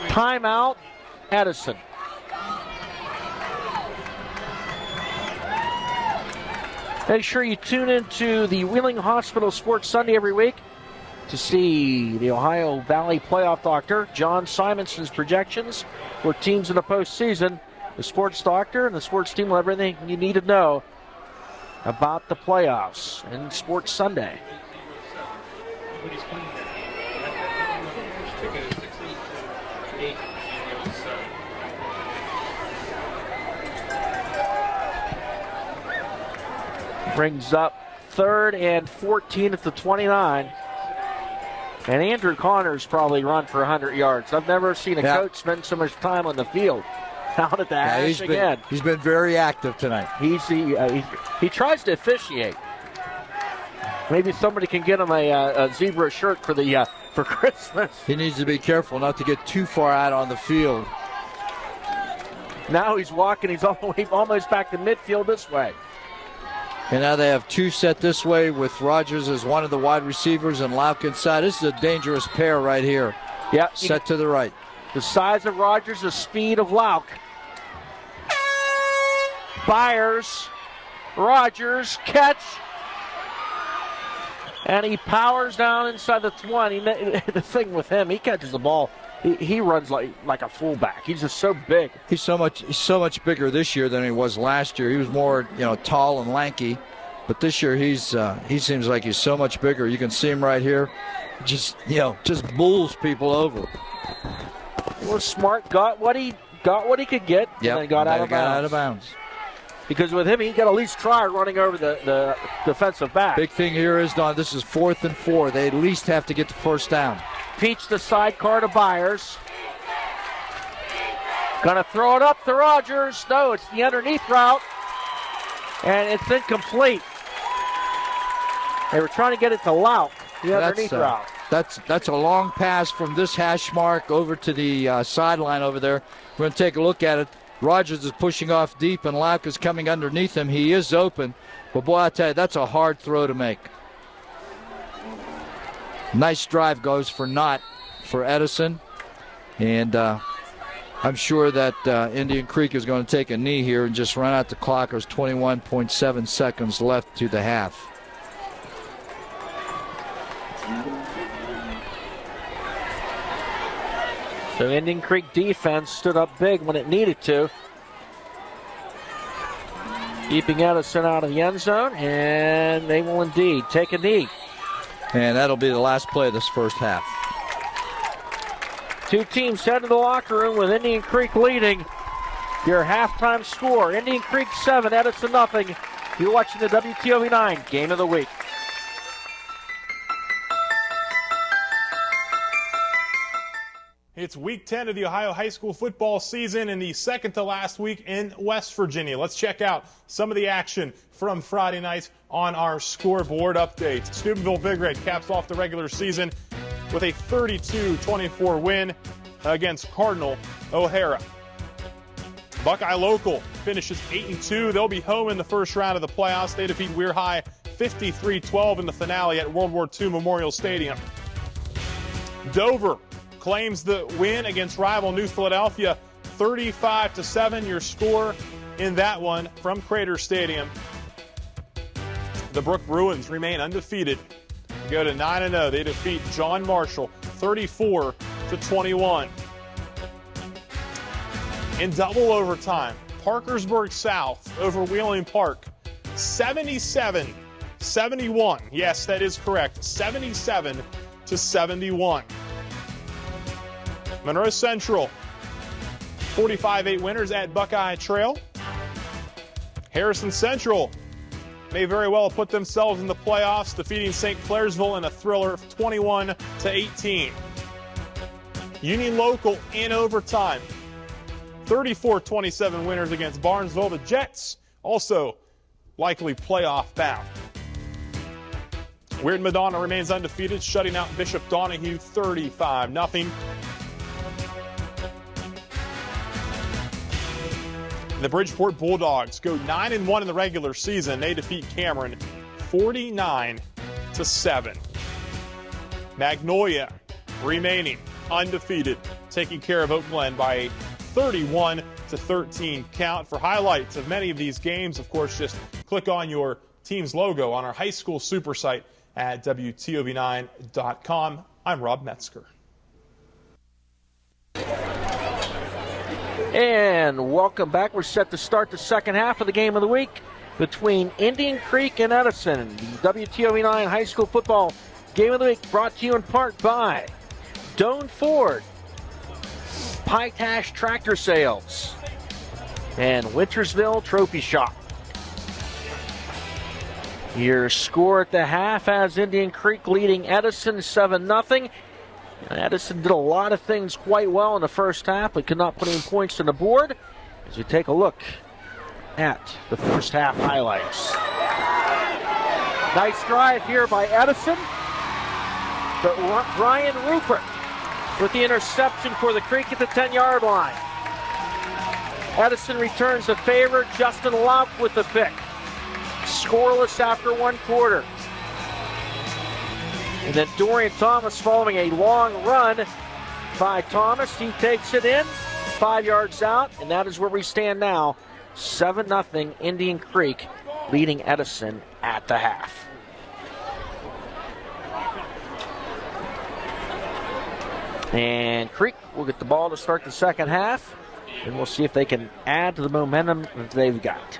Timeout, Edison. Make sure you tune into the Wheeling Hospital Sports Sunday every week to see the Ohio Valley playoff doctor, John Simonson's projections for teams in the postseason. The sports doctor and the sports team will have everything you need to know about the playoffs and Sports Sunday. Brings up 3rd and 14 at the 29. And Andrew Connors probably run for 100 yards. I've never seen a coach spend so much time on the field. Out at the hash again. He's been very active tonight. He tries to officiate. Maybe somebody can get him a zebra shirt for Christmas. He needs to be careful not to get too far out on the field. Now he's walking. He's almost back to midfield this way. And now they have 2 set this way with Rogers as one of the wide receivers and Lauk inside. This is a dangerous pair right here. Yep. Set to the right. The size of Rogers, the speed of Lauk. Byers, Rogers, catch. And he powers down inside the 20. The thing with him, he catches the ball. He runs like a fullback. He's just so big. He's so much bigger this year than he was last year. He was more, tall and lanky, but this year he seems like he's so much bigger. You can see him right here, just bulls people over. He was smart. Got what he could get, and then got out of bounds. Because with him, he got at least try running over the defensive back. Big thing here is, Don, this is 4th and 4. They at least have to get the first down. Peach the sidecar to Byers. Gonna throw it up to Rogers. No, it's the underneath route. And it's incomplete. They were trying to get it to Lauk, the underneath route. That's a long pass from this hash mark over to the sideline over there. We're going to take a look at it. Rogers is pushing off deep, and Lauk is coming underneath him. He is open. But, boy, I tell you, that's a hard throw to make. Nice drive goes for naught for Edison. And I'm sure that Indian Creek is going to take a knee here and just run out the clock. There's 21.7 seconds left to the half. So Indian Creek defense stood up big when it needed to. keeping Edison out of the end zone, and they will indeed take a knee. And that'll be the last play of this first half. Two teams head to the locker room with Indian Creek leading. Your halftime score, Indian Creek 7, Edison nothing. You're watching the WTOV 9 Game of the Week. It's week 10 of the Ohio high school football season and the second to last week in West Virginia. Let's check out some of the action from Friday night on our scoreboard update. Steubenville Big Red caps off the regular season with a 32-24 win against Cardinal O'Hara. Buckeye Local finishes 8-2. They'll be home in the first round of the playoffs. They defeat Weir High 53-12 in the finale at World War II Memorial Stadium. Dover claims the win against rival New Philadelphia 35-7. Your score in that one from Crater Stadium. The Brook Bruins remain undefeated. They go to 9-0. They defeat John Marshall 34-21. In double overtime, Parkersburg South over Wheeling Park 77-71. Yes, that is correct. 77-71. Monroe Central 45-8 winners at Buckeye Trail. Harrison Central may very well put themselves in the playoffs, defeating St. Clairsville in a thriller of 21-18. Union Local in overtime 34-27 winners against Barnesville. The Jets also likely playoff bound. Weird Madonna remains undefeated, shutting out Bishop Donahue 35-0. The Bridgeport Bulldogs go 9-1 in the regular season. They defeat Cameron 49-7. Magnolia remaining undefeated, taking care of Oak Glen by a 31-13 count. For highlights of many of these games, of course, just click on your team's logo on our high school super site at WTOV9.com. I'm Rob Metzger. And welcome back. We're set to start the second half of the Game of the Week between Indian Creek and Edison. The WTOV 9 High School Football Game of the Week brought to you in part by Doan Ford, Pytash Tractor Sales, and Wintersville Trophy Shop. Your score at the half has Indian Creek leading Edison 7-0. Edison did a lot of things quite well in the first half, but could not put any points on the board. As we take a look at the first half highlights. Nice drive here by Edison, but Brian Rupert with the interception for the Creek at the 10-yard line. Edison returns the favor. Justin Love with the pick. Scoreless after one quarter. And then Dorian Thomas following a long run by Thomas. He takes it in, 5 yards out, and that is where we stand now. 7-0 Indian Creek leading Edison at the half. And Creek will get the ball to start the second half, and we'll see if they can add to the momentum that they've got.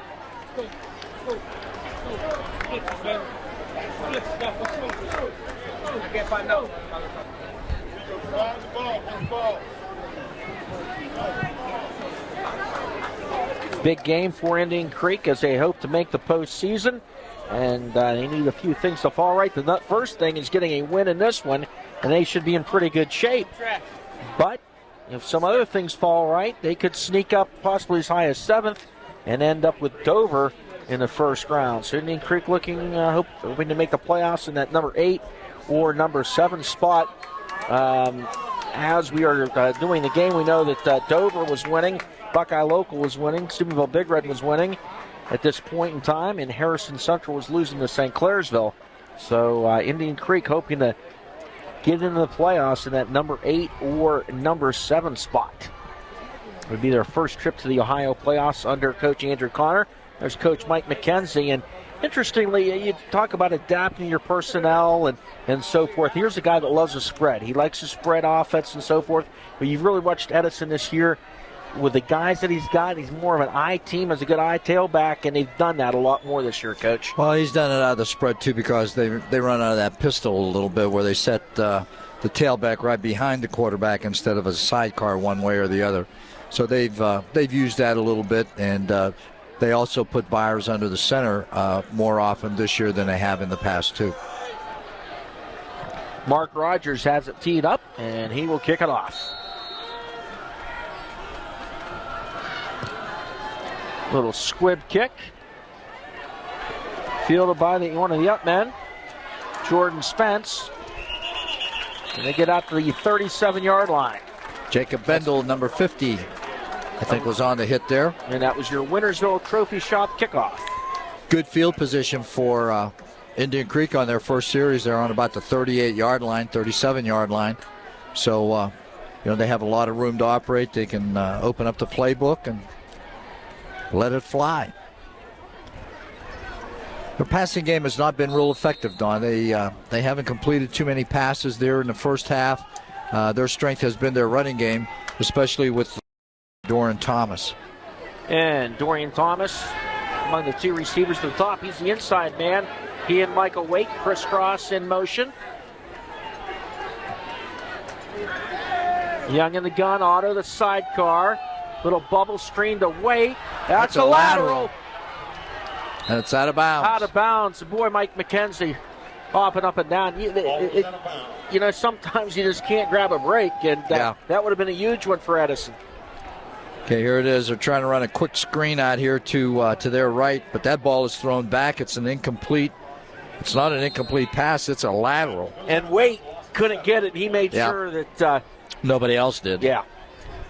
Big game for Indian Creek as they hope to make the postseason, and they need a few things to fall right. The first thing is getting a win in this one, and they should be in pretty good shape. But if some other things fall right, they could sneak up possibly as high as 7th and end up with Dover in the first round. So Indian Creek looking, hoping to make the playoffs in that number 8 or number 7 spot. As we are doing the game, we know that Dover was winning, Buckeye Local was winning, Steubenville Big Red was winning at this point in time, and Harrison Central was losing to St. Clairsville. So Indian Creek hoping to get into the playoffs in that number 8 or number 7 spot. It would be their first trip to the Ohio playoffs under Coach Andrew Connor. There's Coach Mike McKenzie, and interestingly, you talk about adapting your personnel and so forth. Here's a guy that loves a spread. He likes a spread offense and so forth. But you've really watched Edison this year. with the guys that he's got, he's more of an I team, as a good I tailback, and they've done that a lot more this year, Coach. Well, he's done it out of the spread, too, because they run out of that pistol a little bit where they set the tailback right behind the quarterback instead of a sidecar one way or the other. So they've used that a little bit, and they also put Byers under the center more often this year than they have in the past, too. Mark Rogers has it teed up, and he will kick it off. Little squib kick. Fielded by one of the up men, Jordan Spence. And they get out to the 37-yard line. Jacob Bendel, number 50, I think was on the hit there. And that was your Wintersville Trophy Shop kickoff. Good field position for Indian Creek on their first series. They're on about the 38-yard line, 37-yard line. So, they have a lot of room to operate. They can open up the playbook and let it fly. Their passing game has not been real effective, Don. They haven't completed too many passes there in the first half. Their strength has been their running game, especially with Dorian Thomas. And Dorian Thomas among the two receivers to the top. He's the inside man. He and Michael Waite crisscross in motion. Young in the gun, Otto the sidecar. Little bubble screen to Waite. That's a lateral. And it's out of bounds. Out of bounds. Boy, Mike McKenzie hopping up and down. Sometimes you just can't grab a break, and that would have been a huge one for Edison. Okay, here it is. They're trying to run a quick screen out here to their right, but that ball is thrown back. It's an incomplete. It's not an incomplete pass. It's a lateral. And Waite couldn't get it. He made sure that nobody else did. Yeah,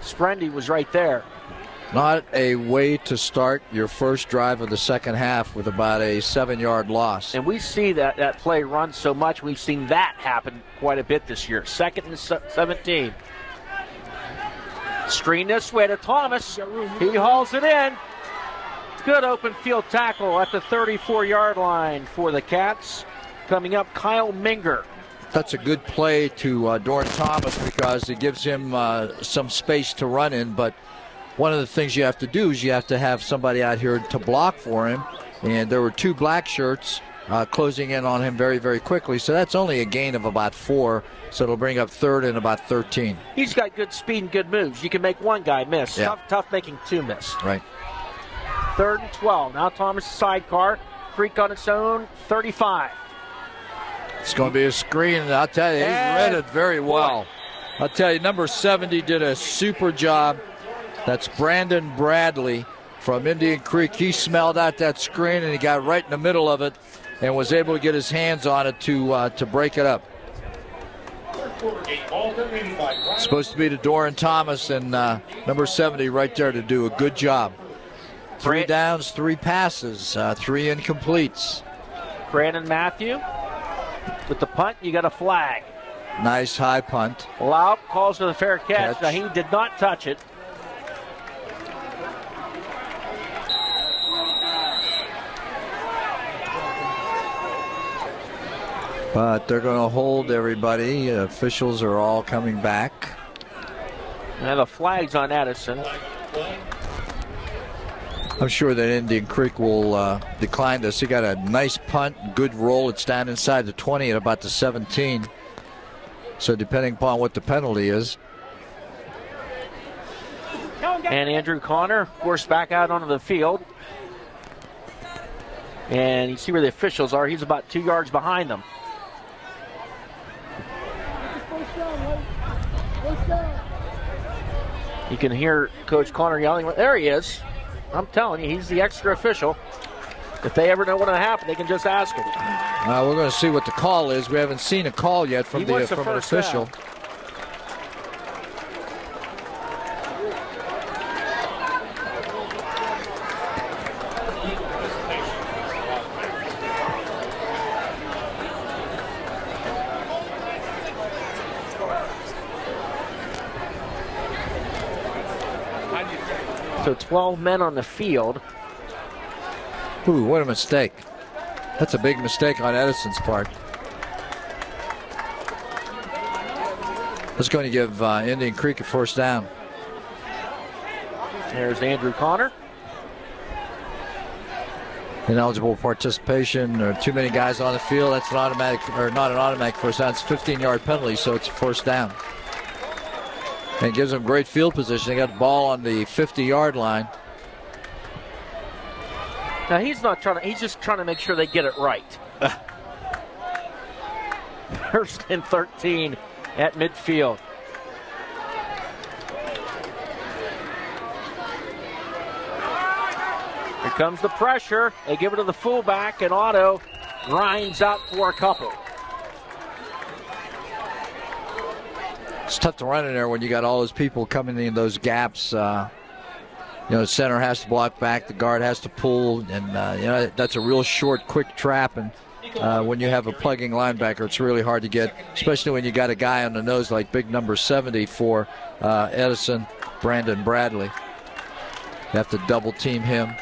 Sprendy was right there. Not a way to start your first drive of the second half with about a 7-yard loss. And we see that play run so much. We've seen that happen quite a bit this year. 2nd and 17. Screen this way to Thomas. He hauls it in. Good open field tackle at the 34-yard line for the Cats. Coming up, Kyle Minger. That's a good play to Dorian Thomas because it gives him some space to run in, but one of the things you have to do is you have to have somebody out here to block for him. And there were two black shirts closing in on him very, very quickly. So that's only a gain of about 4. So it'll bring up 3rd and about 13. He's got good speed and good moves. You can make one guy miss. Yeah. Tough making 2 miss. Right. 3rd and 12. Now Thomas sidecar. Creek on its own. 35. It's going to be a screen. And I'll tell you, he read it very well. I'll tell you, number 70 did a super job. That's Brandon Bradley from Indian Creek. He smelled out that screen, and he got right in the middle of it and was able to get his hands on it to break it up. Supposed to be to Dorian Thomas, and number 70 right there to do a good job. 3 downs, 3 passes, 3 incompletes. Brandon Matthew with the punt. You got a flag. Nice high punt. Loup calls for the fair catch. Now, he did not touch it. But they're going to hold everybody. Officials are all coming back. Now the flag's on Edison. I'm sure that Indian Creek will decline this. He got a nice punt, good roll. It's down inside the 20 at about the 17. So depending upon what the penalty is. And Andrew Connor, of course, back out onto the field. And you see where the officials are. He's about 2 yards behind them. You can hear Coach Connor yelling. There he is. I'm telling you, he's the extra official. If they ever know what's going to happen, they can just ask him. We're going to see what the call is. We haven't seen a call yet from an official. Down. So 12 men on the field. Ooh, what a mistake. That's a big mistake on Edison's part. That's going to give Indian Creek a first down. There's Andrew Connor. Ineligible participation, or too many guys on the field. That's an automatic, or not an automatic first down. It's a 15-yard penalty, so it's a first down. And it gives them great field position. They got the ball on the 50-yard line. Now he's just trying to make sure they get it right. First and 13 at midfield. Here comes the pressure. They give it to the fullback, and Otto grinds out for a couple. It's tough to run in there when you got all those people coming in those gaps. The center has to block back, the guard has to pull, and that's a real short, quick trap. And when you have a plugging linebacker, it's really hard to get, especially when you got a guy on the nose like big number 70 for Edison, Brandon Bradley. You have to double team him.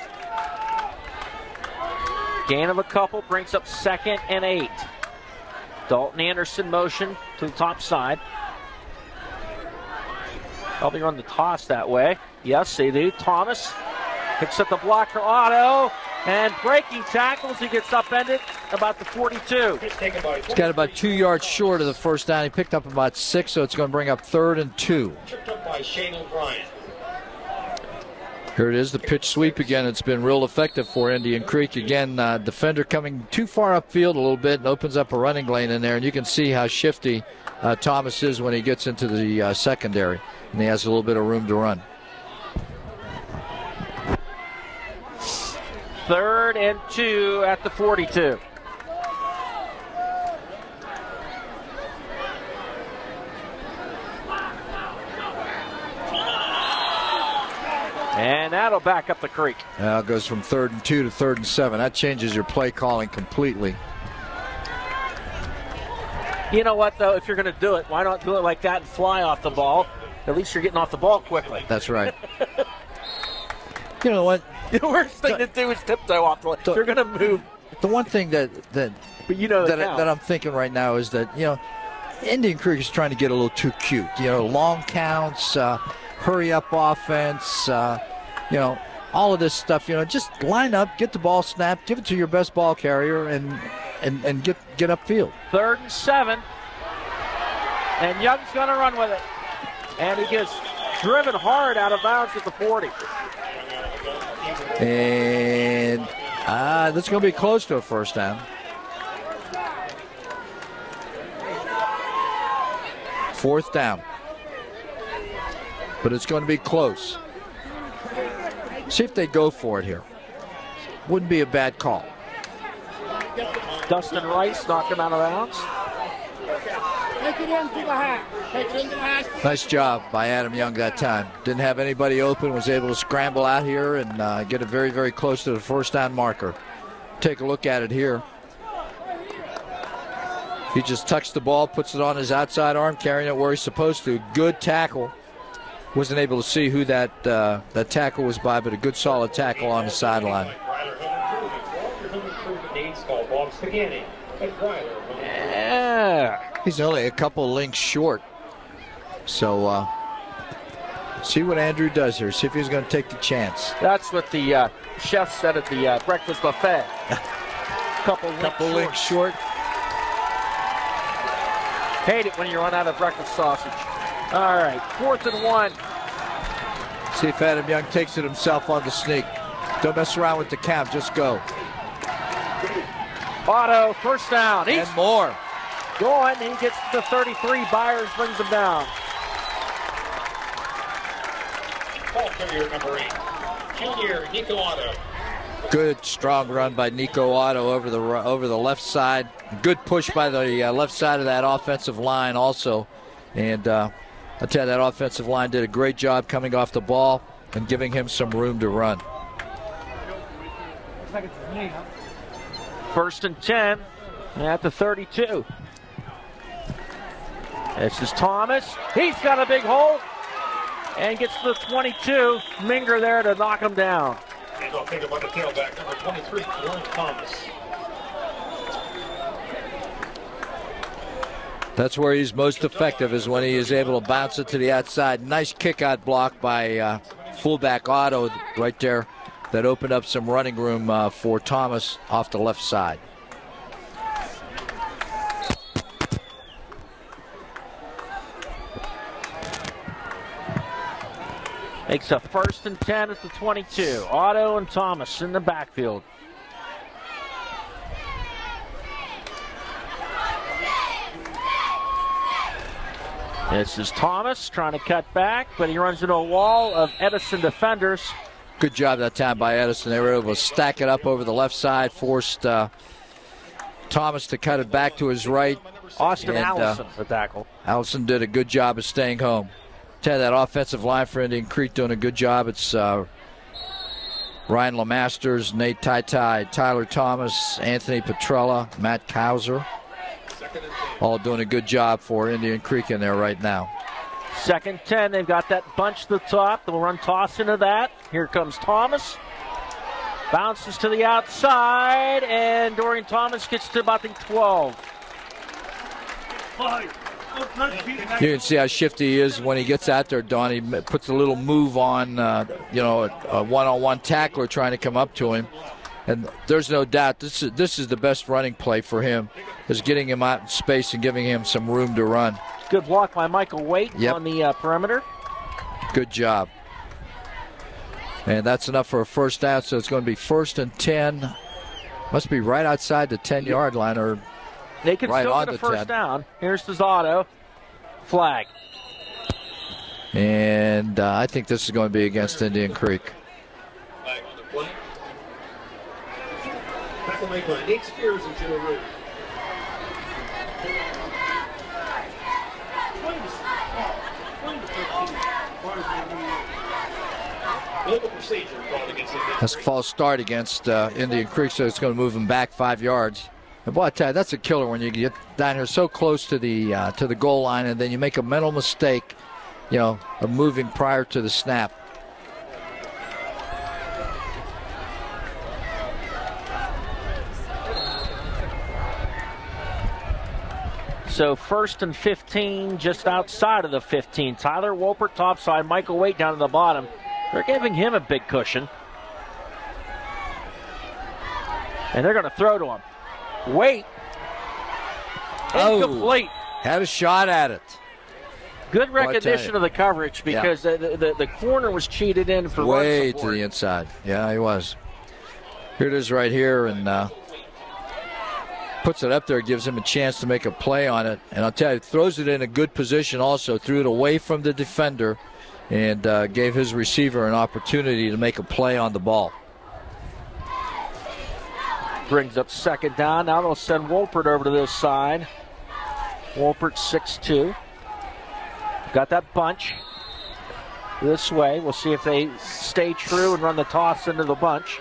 Gain of a couple brings up 2nd and 8. Dalton Anderson motion to the top side. Probably run the toss that way. Yes, they do. Thomas picks up the blocker, Otto, and breaking tackles. He gets upended about the 42. He's got about 2 yards short of the first down. He picked up about 6, so it's going to bring up 3rd and 2. Tripped up by Shane O'Brien. Here it is, the pitch sweep again. It's been real effective for Indian Creek. Again, defender coming too far upfield a little bit and opens up a running lane in there. And you can see how shifty Thomas is when he gets into the secondary. And he has a little bit of room to run. 3rd and 2 at the 42. And that'll back up the Creek. Now it goes from 3rd and 2 to 3rd and 7. That changes your play calling completely. You know what, though? If you're going to do it, why not do it like that and fly off the ball? At least you're getting off the ball quickly. That's right. You know what? The worst thing to do is tiptoe off the ball. You're going to move. The one thing that I'm thinking right now is that, Indian Creek is trying to get a little too cute. Long counts, hurry up offense, all of this stuff. Just line up, get the ball snapped, give it to your best ball carrier, and get upfield. 3rd and 7. And Young's going to run with it. And he gets driven hard out of bounds at the 40. And that's going to be close to a first down. 4th down. But it's going to be close. See if they go for it here. Wouldn't be a bad call. Dustin Rice knocked him out of bounds. Take it into the hat. Take it into the hat. Nice job by Adam Young that time. Didn't have anybody open, was able to scramble out here and get it very, very close to the first down marker. Take a look at it here. He just tucks the ball, puts it on his outside arm, carrying it where he's supposed to. Good tackle. Wasn't able to see who that tackle was by, but a good solid tackle on the sideline. Yeah. He's only a couple links short. So see what Andrew does here. See if he's going to take the chance. That's what the chef said at the breakfast buffet. couple links short. Hate it when you run out of breakfast sausage. All right, 4th and 1. See if Adam Young takes it himself on the sneak. Don't mess around with the count, just go. Otto, first down. And more. Going, he gets to the 33. Byers brings him down. Ball carrier number 8, junior Nico Otto. Good strong run by Nico Otto over the left side. Good push by the left side of that offensive line also. And I'll tell you, that offensive line did a great job coming off the ball and giving him some room to run. 1st and 10 at the 32. This is Thomas. He's got a big hole and gets to the 22. Minger there to knock him down. And I'll pick up on the tailback, number 23, Warren Thomas. That's where he's most effective, is when he is able to bounce it to the outside. Nice kick out block by fullback Otto right there that opened up some running room for Thomas off the left side. Makes a 1st and 10 at the 22. Otto and Thomas in the backfield. This is Thomas trying to cut back, but he runs into a wall of Edison defenders. Good job that time by Edison. They were able to stack it up over the left side, forced Thomas to cut it back to his right. Austin Allison, the tackle. Allison did a good job of staying home. Tell you, that offensive line for Indian Creek doing a good job. It's Ryan LeMasters, Nate Tai, Tyler Thomas, Anthony Petrella, Matt Kauser. All doing a good job for Indian Creek in there right now. 2nd 10. They've got that bunch to the top. They'll run toss into that. Here comes Thomas. Bounces to the outside, and Dorian Thomas gets to about the 12. You can see how shifty he is when he gets out there, Don. He puts a little move on, a one-on-one tackler trying to come up to him. And there's no doubt this is the best running play for him, is getting him out in space and giving him some room to run. Good block by Michael Waite on the perimeter. Good job. And that's enough for a 1st down, so it's going to be 1st and 10. Must be right outside the 10-yard line, or they can right still on get a the 1st 10. down. Here's Auto. Flag. And I think this is going to be against Indian Creek. Flag on the play. Tackle made by Nate Spears and Jimmy Root. That's a false start against Indian Creek, so it's going to move them back 5 yards. And boy, I tell you, that's a killer when you get down here so close to the goal line, and then you make a mental mistake, of moving prior to the snap. So 1st and 15, just outside of the 15. Tyler Wolpert topside, Michael Waite down to the bottom. They're giving him a big cushion. And they're going to throw to him. Waite. Incomplete. Had a shot at it. Good recognition of the coverage, because the corner was cheated in for way run support. To the inside. Yeah, he was. Here it is right here, and puts it up there, gives him a chance to make a play on it. And I'll tell you, throws it in a good position also, threw it away from the defender, and gave his receiver an opportunity to make a play on the ball. Brings up 2nd down. Now they'll send Wolpert over to this side. Wolpert 6'2". Got that bunch this way. We'll see if they stay true and run the toss into the bunch.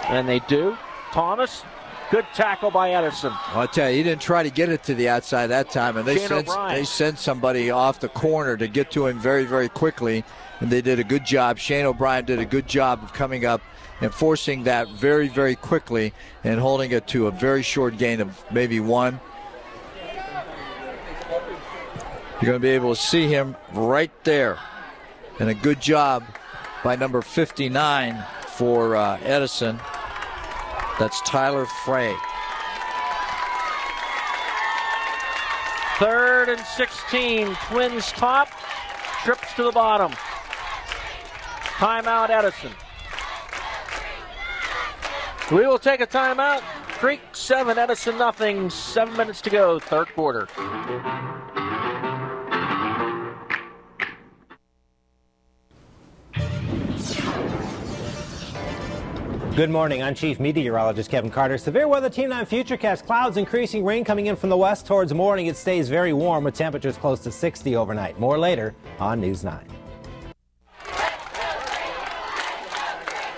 And they do. Thomas, good tackle by Edison. Well, I tell you, he didn't try to get it to the outside that time, and they sent somebody off the corner to get to him very, very quickly, and they did a good job. Shane O'Brien did a good job of coming up and forcing that very, very quickly and holding it to a very short gain of maybe 1. You're going to be able to see him right there. And a good job by number 59 for Edison. That's Tyler Frey. 3rd and 16. Twins top. Trips to the bottom. Timeout, Edison. We will take a timeout. Creek 7, Edison nothing. 7 minutes to go, 3rd quarter. Good morning. I'm Chief Meteorologist Kevin Carter. Severe weather Team 9 Futurecast. Clouds increasing, rain coming in from the west towards morning. It stays very warm with temperatures close to 60 overnight. More later on News 9.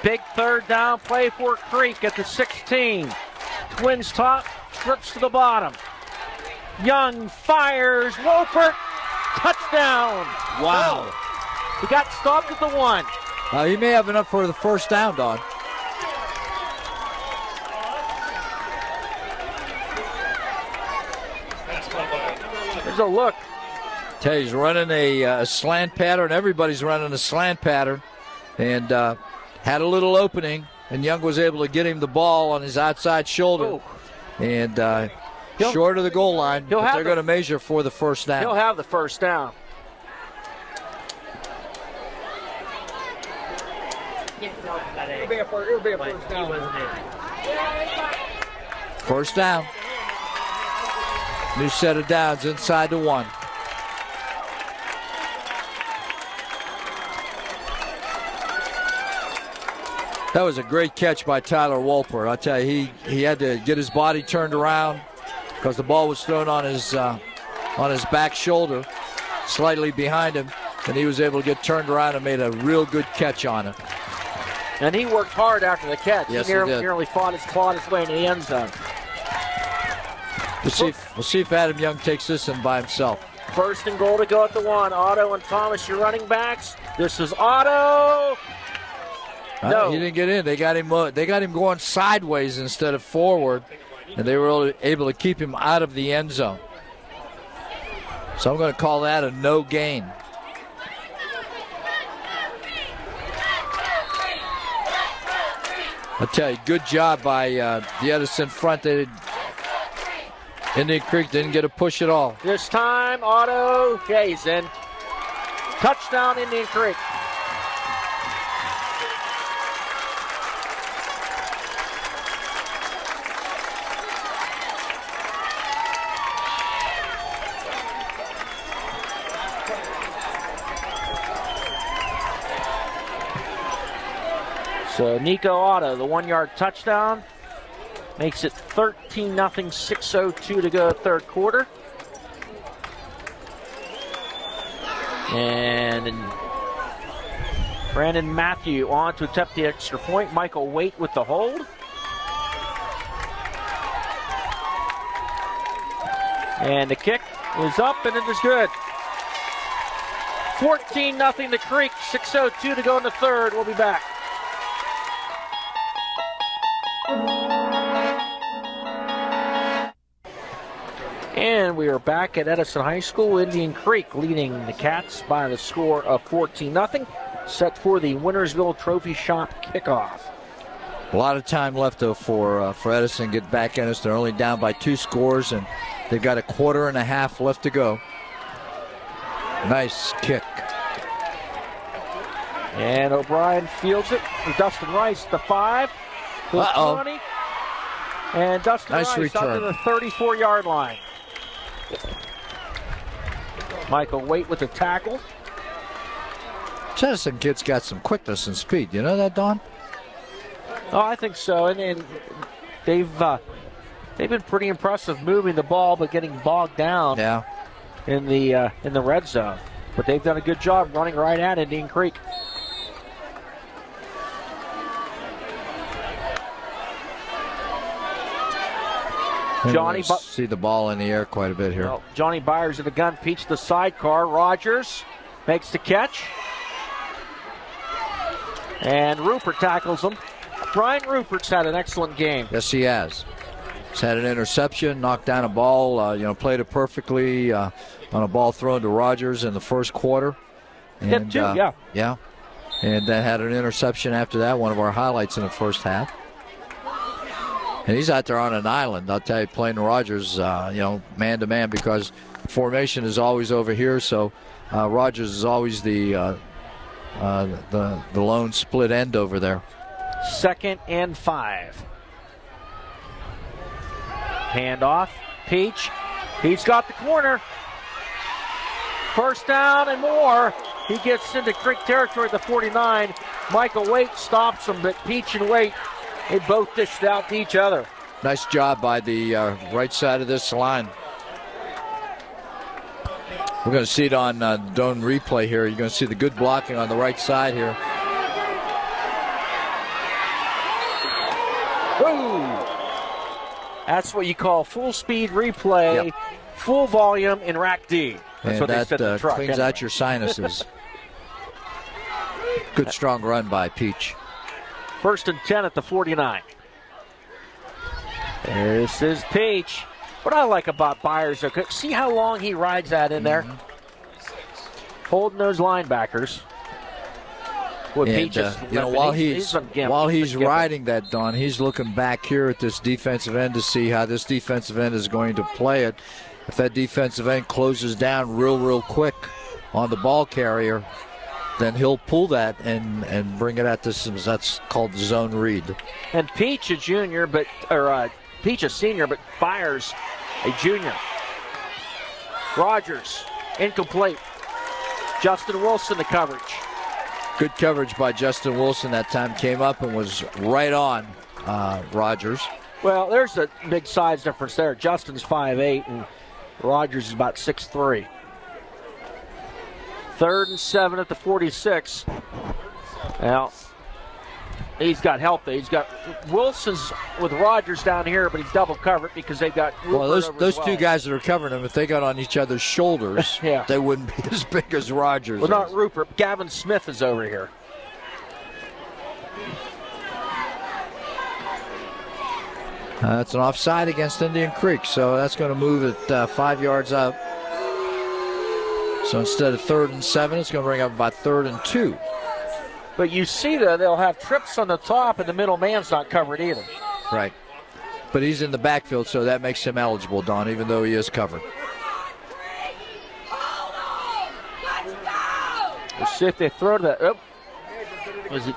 Big 3rd down play for Creek at the 16. Twins top, trips to the bottom. Young fires, Wolpert, touchdown. Wow. He got stopped at the 1. He may have enough for the 1st down, Don. There's a look. Tell you, he's running a slant pattern. Everybody's running a slant pattern. And had a little opening, and Young was able to get him the ball on his outside shoulder. Oh. And short of the goal line, but they're going to measure for the first down. He'll have the first down. It'll be a first down. First down. New set of downs inside the 1. That was a great catch by Tyler Wolper. I'll tell you, he had to get his body turned around because the ball was thrown on his back shoulder, slightly behind him, and he was able to get turned around and made a real good catch on it. And he worked hard after the catch. Yes, he nearly clawed his way into the end zone. We'll see if Adam Young takes this in by himself. First and goal to go at the 1. Otto and Thomas, your running backs. This is Otto. No, he didn't get in. They got him going sideways instead of forward, and they were able to keep him out of the end zone. So I'm going to call that a no gain. I'll tell you, good job by the Edison front. Indian Creek didn't get a push at all. This time, Otto he's in. Touchdown, Indian Creek. So Nico Otto, the 1-yard touchdown, makes it 13-0, 6:02 to go third quarter. And Brandon Matthew on to attempt the extra point. Michael Waite with the hold. And the kick is up and it is good. 14-0 the Creek, 6:02 to go in the third. We'll be back. And we are back at Edison High School. Indian Creek leading the Cats by the score of 14-0. Set for the Wintersville Trophy Shop kickoff. A lot of time left, though, for Edison to get back in us. They're only down by 2 scores, and they've got a quarter and a half left to go. Nice kick. And O'Brien fields it. Dustin Rice, the 5. The 20. And Dustin Rice up to the 34-yard line. Michael Waite with the tackle. Edison kids got some quickness and speed. You know that, Don? Oh, I think so. And they've been pretty impressive moving the ball, but getting bogged down in the red zone. But they've done a good job running right at Indian Creek. Johnny see the ball in the air quite a bit here. Well, Johnny Byers at the gun, Peach the sidecar. Rogers makes the catch. And Rupert tackles him. Brian Rupert's had an excellent game. Yes, he has. He's had an interception, knocked down a ball, played it perfectly on a ball thrown to Rogers in the first quarter. And, Yeah. And then had an interception after that, one of our highlights in the first half. And he's out there on an island, I'll tell you, playing Rogers, man-to-man, because formation is always over here, so Rogers is always the lone split end over there. 2nd and 5. Handoff, Peach. He's got the corner. First down and more. He gets into Creek territory at the 49. Michael Waite stops him, but Peach and Waite, they both dished out to each other. Nice job by the right side of this line. We're going to see it on Doan replay here. You're going to see the good blocking on the right side here. Ooh. That's what you call full speed replay, full volume in rack D. That's what they said in the truck. Cleans out your sinuses. Good strong run by Peach. 1st and 10 at the 49. This is Peach. What I like about Byers, see how long he rides that in there? holding those linebackers. Boy, and, while he's riding that, Don, he's looking back here at this defensive end to see how this defensive end is going to play it. If that defensive end closes down real quick on the ball carrier, then he'll pull that and bring it at this. That's called the zone read. And Peach a junior, Peach a senior, but Byers a junior. Rogers incomplete. Justin Wilson the coverage. Good coverage by Justin Wilson that time. Came up and was right on Rogers. Well, there's a big size difference there. Justin's 5'8", and Rogers is about 6'3". 3rd and 7 at the 46. Now, he's got help there. He's got Wilson's with Rogers down here, but he's double covered because they've got Rupert those two guys that are covering him, if they got on each other's shoulders, they wouldn't be as big as Rogers. Well, not Rupert. Gavin Smith is over here. That's an offside against Indian Creek, so that's going to move it 5 yards up. So instead of 3rd and 7, it's going to bring up about 3rd and 2. But you see that they'll have trips on the top, and the middle man's not covered either. Right. But he's in the backfield, so that makes him eligible, Don, even though he is covered. Let's see if they throw to that. Oh. Was it?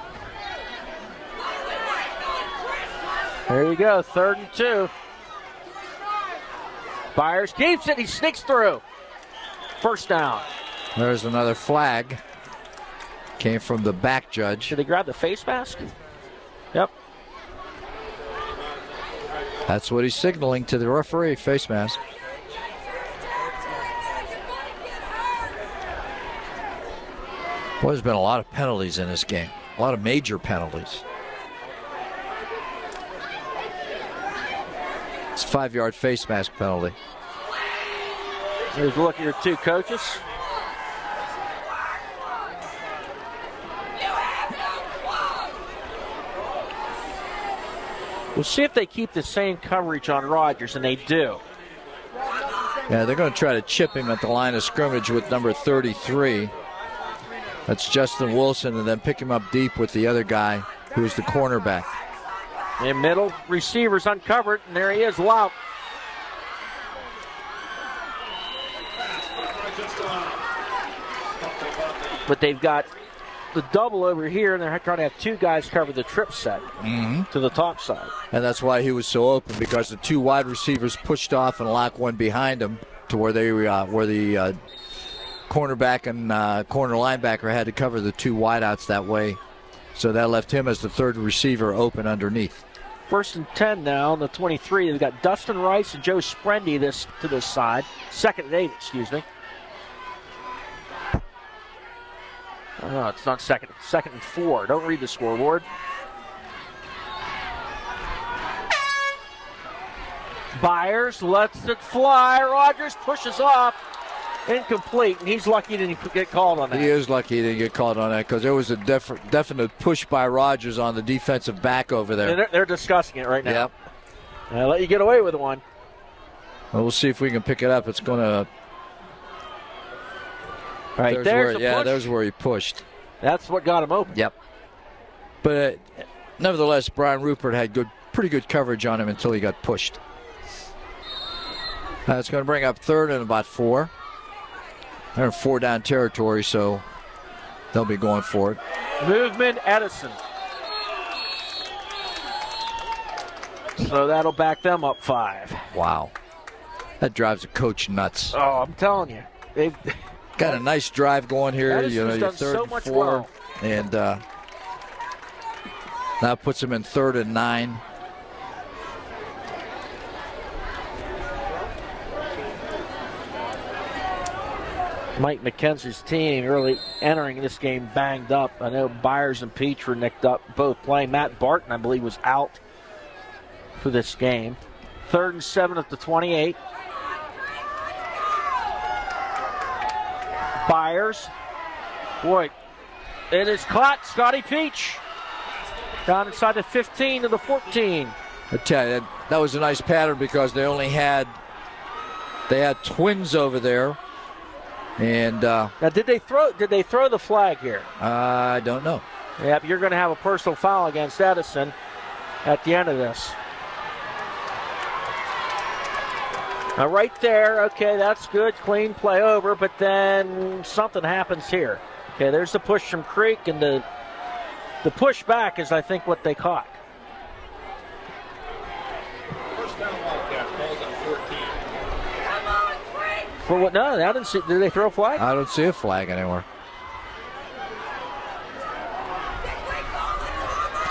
There you go, 3rd and 2. Byers keeps it. He sneaks through. First down. There's another flag. Came from the back judge. Did they grab the face mask? Yep. That's what he's signaling to the referee, face mask. Well, there's been a lot of penalties in this game. A lot of major penalties. It's a 5-yard face mask penalty. Here's a look at your two coaches. We'll see if they keep the same coverage on Rogers, and they do. Yeah, they're going to try to chip him at the line of scrimmage with number 33. That's Justin Wilson, and then pick him up deep with the other guy, who's the cornerback. The middle receiver's uncovered, and there he is, Lout. But they've got the double over here, and they're trying to have two guys cover the trip set to the top side. And that's why he was so open, because the two wide receivers pushed off and locked one behind him to where they where the cornerback and corner linebacker had to cover the two wideouts that way. So that left him as the third receiver open underneath. 1st and 10 now on the 23. They've got Dustin Rice and Joe Sprendy to this side. 2nd and 8, excuse me. Oh, it's not 2nd. 2nd and 4. Don't read the scoreboard. Byers lets it fly. Rogers pushes off. Incomplete, and he's lucky he didn't get called on that. He is lucky he didn't get called on that, because there was a definite push by Rogers on the defensive back over there. And they're discussing it right now. Yep. I'll let you get away with one. Well, we'll see if we can pick it up. It's going to... Right, there's where he pushed. That's what got him open. Yep. But nevertheless, Brian Rupert had pretty good coverage on him until he got pushed. It's going to bring up 3rd and about 4. They're in 4-down territory, so they'll be going for it. Movement, Edison. So that'll back them up 5. Wow. That drives a coach nuts. Oh, I'm telling you. They've got a nice drive going here. Edison's you're done 3rd so and much 4. well. And now puts them in 3rd and 9. Mike McKenzie's team really entering this game banged up. I know Byers and Peach were nicked up, both playing. Matt Barton, I believe, was out for this game. 3rd and 7 at the 28. Byers. Boy, it is caught. Scotty Peach down inside the 15 to the 14. I tell you, that was a nice pattern, because they had twins over there. And now, did they throw the flag here? I don't know. Yep, you're going to have a personal foul against Edison at the end of this. Now, right there, okay, that's good, clean play over, but then something happens here. Okay, there's the push from Creek, and the push back is, I think, what they caught. First down, Wildcats. Ball's at 14. For what? No, I didn't see. Did they throw a flag? I don't see a flag anywhere.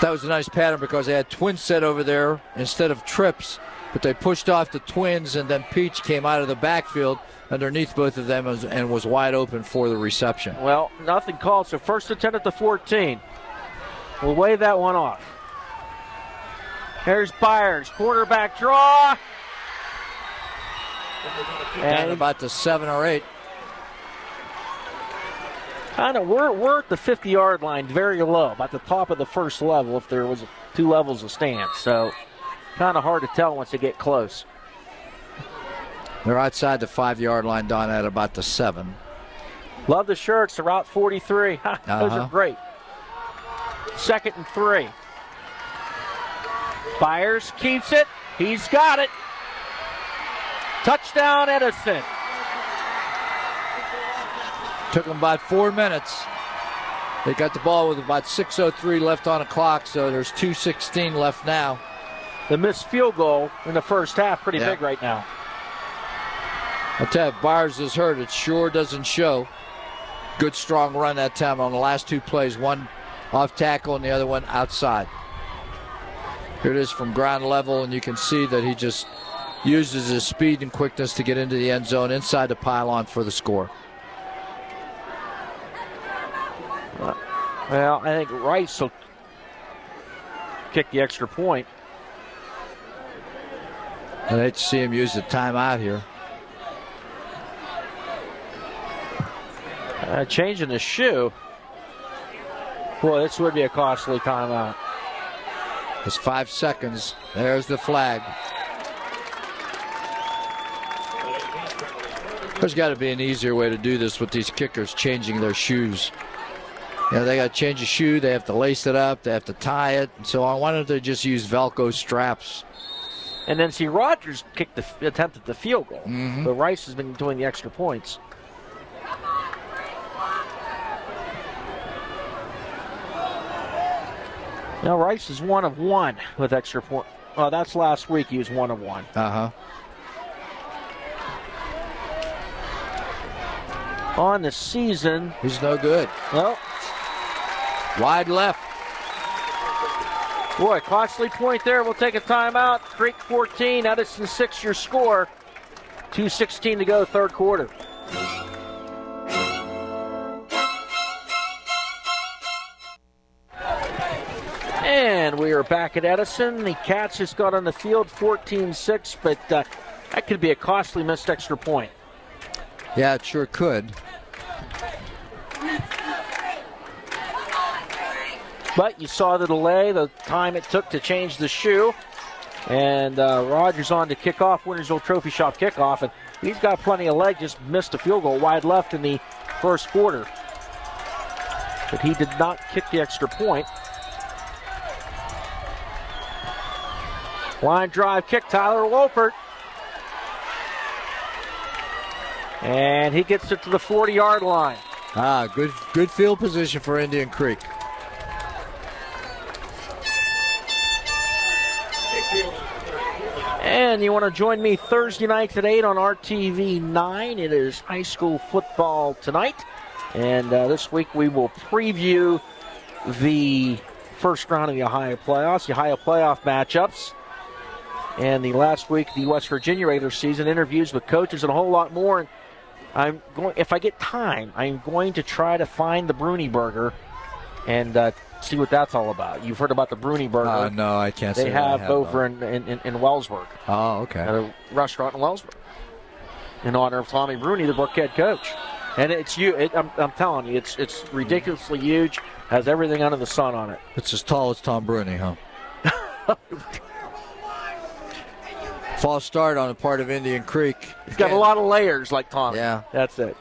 That was a nice pattern because they had twins set over there instead of trips, but they pushed off the twins, and then Peach came out of the backfield underneath both of them and was wide open for the reception. Well, nothing called, so first and 10 at the 14. We'll wave that one off. Here's Byers, quarterback draw. And about the 7 or 8. Kind of, we're at the 50-yard line, very low, about the top of the first level if there was 2 levels of stands. So kind of hard to tell once they get close. They're outside the 5-yard line, Don, at about the 7. Love the shirts, the Route 43. Those are great. 2nd and 3. Byers keeps it. He's got it. Touchdown, Edison. Took them about 4 minutes. They got the ball with about 6:03 left on the clock, so there's 2:16 left now. The missed field goal in the first half, pretty big right now. I'll tell you, if Byers is hurt, it sure doesn't show. Good, strong run that time on the last 2 plays. One off tackle and the other one outside. Here it is from ground level, and you can see that he just uses his speed and quickness to get into the end zone inside the pylon for the score. Well, I think Rice will kick the extra point. I'd hate to see him use the timeout here. Changing the shoe. Boy, this would be a costly timeout. It's 5 seconds. There's the flag. There's got to be an easier way to do this with these kickers changing their shoes. You know, they got to change a shoe, they have to lace it up, they have to tie it, and so on. Why don't they just use Velcro straps? And then see, Rogers attempted the field goal, but Rice has been doing the extra points. Now Rice is 1 of 1 with extra point. Oh, that's last week. He was 1 of 1. On the season, he's no good. Well, wide left. Boy, costly point there. We'll take a timeout. Creek 14, Edison 6, your score. 2:16 to go, third quarter. And we are back at Edison. The Cats just got on the field 14-6, but that could be a costly missed extra point. Yeah, it sure could. But you saw the delay, the time it took to change the shoe. And Rogers on to kick off, Wintersville Trophy Shop kickoff. And he's got plenty of leg, just missed a field goal wide left in the first quarter. But he did not kick the extra point. Line drive kick, Tyler Lopert. And he gets it to the 40-yard line. Good field position for Indian Creek. And you want to join me Thursday nights at 8 on RTV 9. It is high school football tonight. And this week we will preview the first round of the Ohio playoffs, the Ohio playoff matchups. And the last week, the West Virginia regular season, interviews with coaches and a whole lot more. And I'm going, if I get time, I'm going to try to find the Bruni Burger and see what that's all about. You've heard about the Bruni Burger. No, I can't say They have over in Wellsburg. Oh, okay. At a restaurant in Wellsburg. In honor of Tommy Bruni, the Burke head coach. And it's I'm telling you, it's ridiculously huge. Has everything under the sun on it. It's as tall as Tom Bruni, huh? False start on the part of Indian Creek. It's got a lot of layers like Tommy. Yeah. That's it.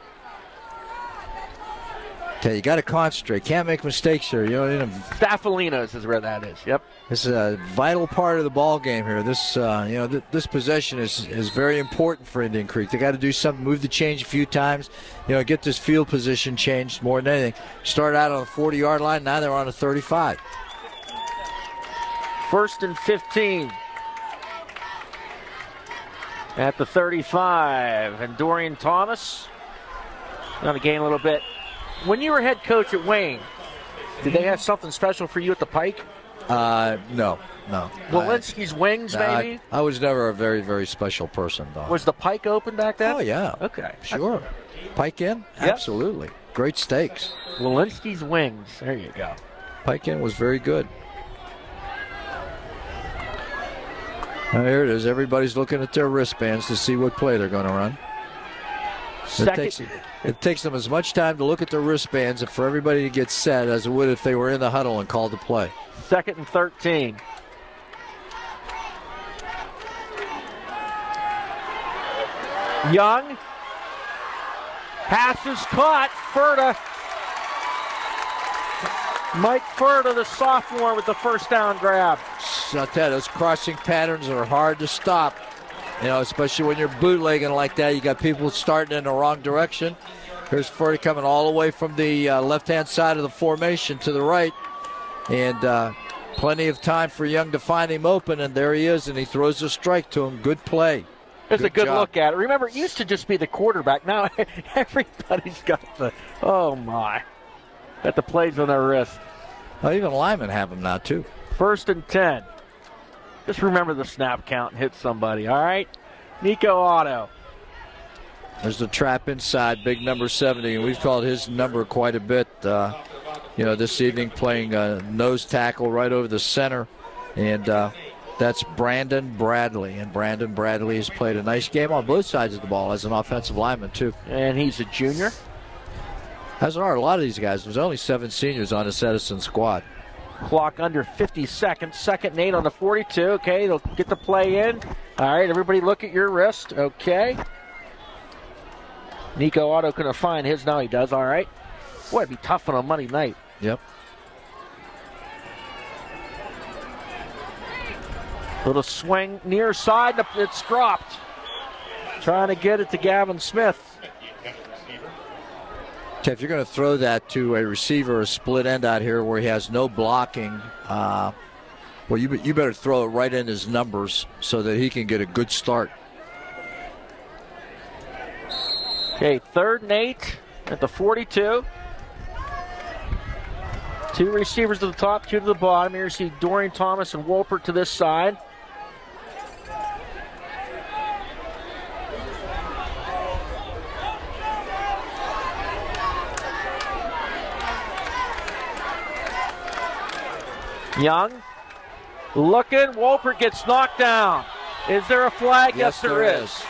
Okay, you got to concentrate. Can't make mistakes here. Staffolinos is where that is. Yep. This is a vital part of the ball game here. This, this possession is very important for Indian Creek. They got to do something, move the change a few times, get this field position changed more than anything. Start out on the 40-yard line. Now they're on the 35. 1st and 15 at the 35, and Dorian Thomas going to gain a little bit. When you were head coach at Wayne, did they have something special for you at the Pike? No. Walensky's wings, maybe? I was never a very, very special person, though. Was the Pike open back then? Oh, yeah. Okay. Sure. Pike Inn? Yep. Absolutely. Great steaks. Walensky's wings. There you go. Pike Inn was very good. Now, here it is. Everybody's looking at their wristbands to see what play they're going to run. It takes them as much time to look at their wristbands and for everybody to get set as it would if they were in the huddle and called the play. 2nd and 13. Young. Pass is caught. Furta. Mike Furta, the sophomore, with the first down grab. I'll tell you, those crossing patterns are hard to stop. Especially when you're bootlegging like that. You got people starting in the wrong direction. Here's Furta coming all the way from the left-hand side of the formation to the right. And plenty of time for Young to find him open, and there he is, and he throws a strike to him. Good play. It's a good look at it. Remember, it used to just be the quarterback. Now everybody's got got the plays on their wrist. Well, even linemen have them now, too. 1st and 10. Just remember the snap count and hit somebody, all right? Nico Otto. There's the trap inside, big number 70, and we've called his number quite a bit. This evening playing nose tackle right over the center, and that's Brandon Bradley. And Brandon Bradley has played a nice game on both sides of the ball as an offensive lineman, too. And he's a junior. As are a lot of these guys. There's only 7 seniors on this Edison squad. Clock under 50 seconds. 2nd and 8 on the 42. Okay, they'll get the play in. All right, everybody look at your wrist. Okay. Nico Otto couldn't find his. Now he does. All right. Boy, it'd be tough on a Monday night. Yep. Little swing near side. It's dropped. Trying to get it to Gavin Smith. If you're going to throw that to a receiver, a split end out here where he has no blocking, you better throw it right in his numbers so that he can get a good start. Okay, 3rd and 8 at the 42. 2 receivers to the top, 2 to the bottom. Here you see Dorian Thomas and Wolpert to this side. Young looking. Wolpert gets knocked down. Is there a flag? Yes, there is.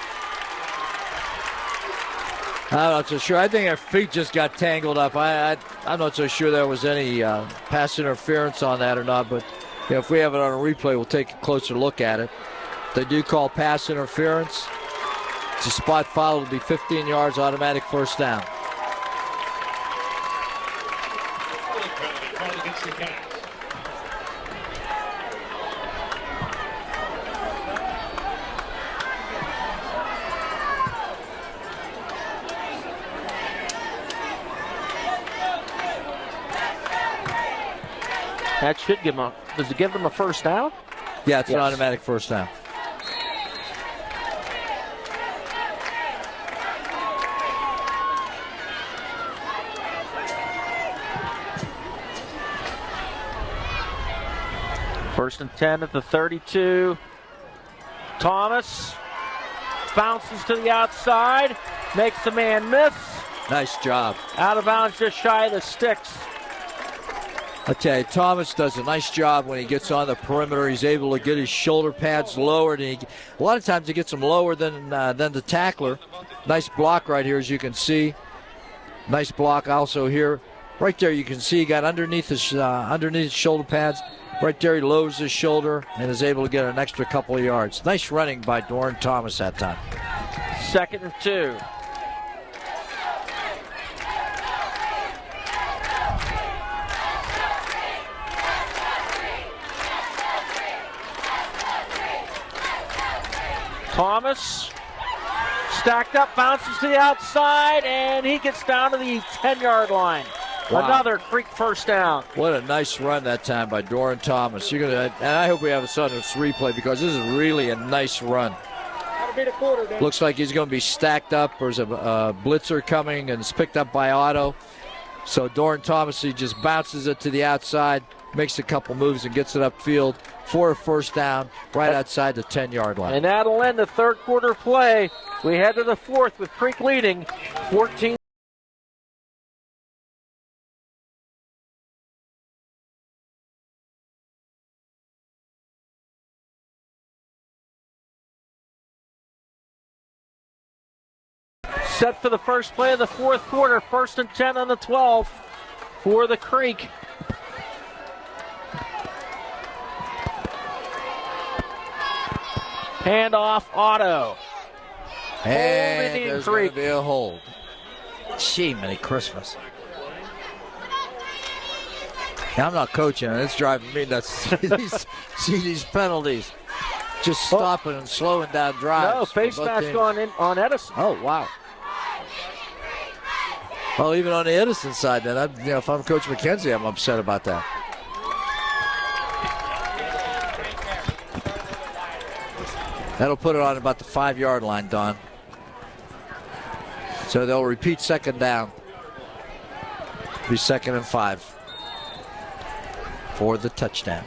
I'm not so sure. I think our feet just got tangled up. I'm not so sure there was any pass interference on that or not, but if we have it on a replay, we'll take a closer look at it. They do call pass interference. It's a spot foul. It'll be 15 yards, automatic first down. That should give them does it give them a first down? Yeah, it's an automatic first down. First and 10 at the 32. Thomas bounces to the outside, makes the man miss. Nice job. Out of bounds, just shy of the sticks. I tell you, Thomas does a nice job when he gets on the perimeter. He's able to get his shoulder pads lowered. And a lot of times he gets them lower than the tackler. Nice block right here, as you can see. Nice block also here. Right there, you can see he got underneath his shoulder pads. Right there, he lowers his shoulder and is able to get an extra couple of yards. Nice running by Dorian Thomas that time. 2nd and 2. Thomas stacked up, bounces to the outside, and he gets down to the 10-yard line. Wow. Another Creek first down. What a nice run that time by Doran Thomas. And I hope we have a sudden replay because this is really a nice run. Looks like he's going to be stacked up. There's a blitzer coming, and it's picked up by Otto. So Doran Thomas, he just bounces it to the outside, makes a couple moves, and gets it upfield for a first down right outside the 10-yard line. And that'll end the third quarter play. We head to the fourth with Creek leading 14. Set for the first play of the fourth quarter. 1st and 10 on the 12 for the Creek. Handoff, Otto. And there's going to be a hold. Gee, Merry Christmas. Now, I'm not coaching. It's driving me nuts. See these penalties. Just stopping and slowing down drives. No, face mask on Edison. Oh, wow. Well, even on the Edison side, then, if I'm Coach McKenzie, I'm upset about that. That'll put it on about the 5-yard line, Don. So they'll repeat second down. Be 2nd and 5 for the touchdown.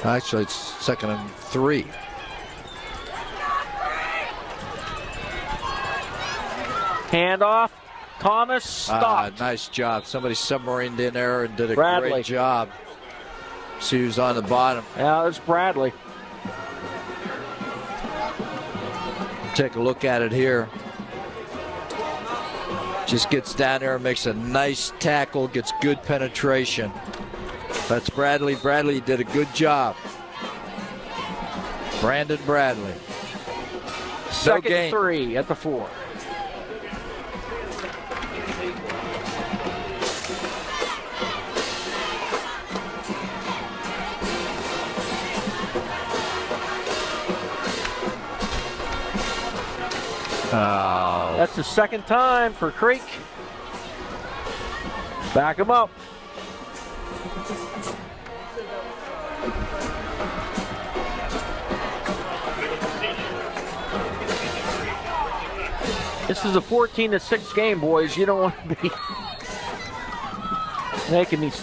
Actually, it's 2nd and 3. Handoff. Thomas stopped. Nice job. Somebody submarined in there and did a great job. See who's on the bottom. Yeah, it's Bradley. Take a look at it here. Just gets down there and makes a nice tackle, gets good penetration. That's Bradley. Bradley did a good job. Brandon Bradley. 2nd and 3 at the 4. Oh. That's the 2nd time for Creek. Back him up. This is a 14-6 game, boys. You don't want to be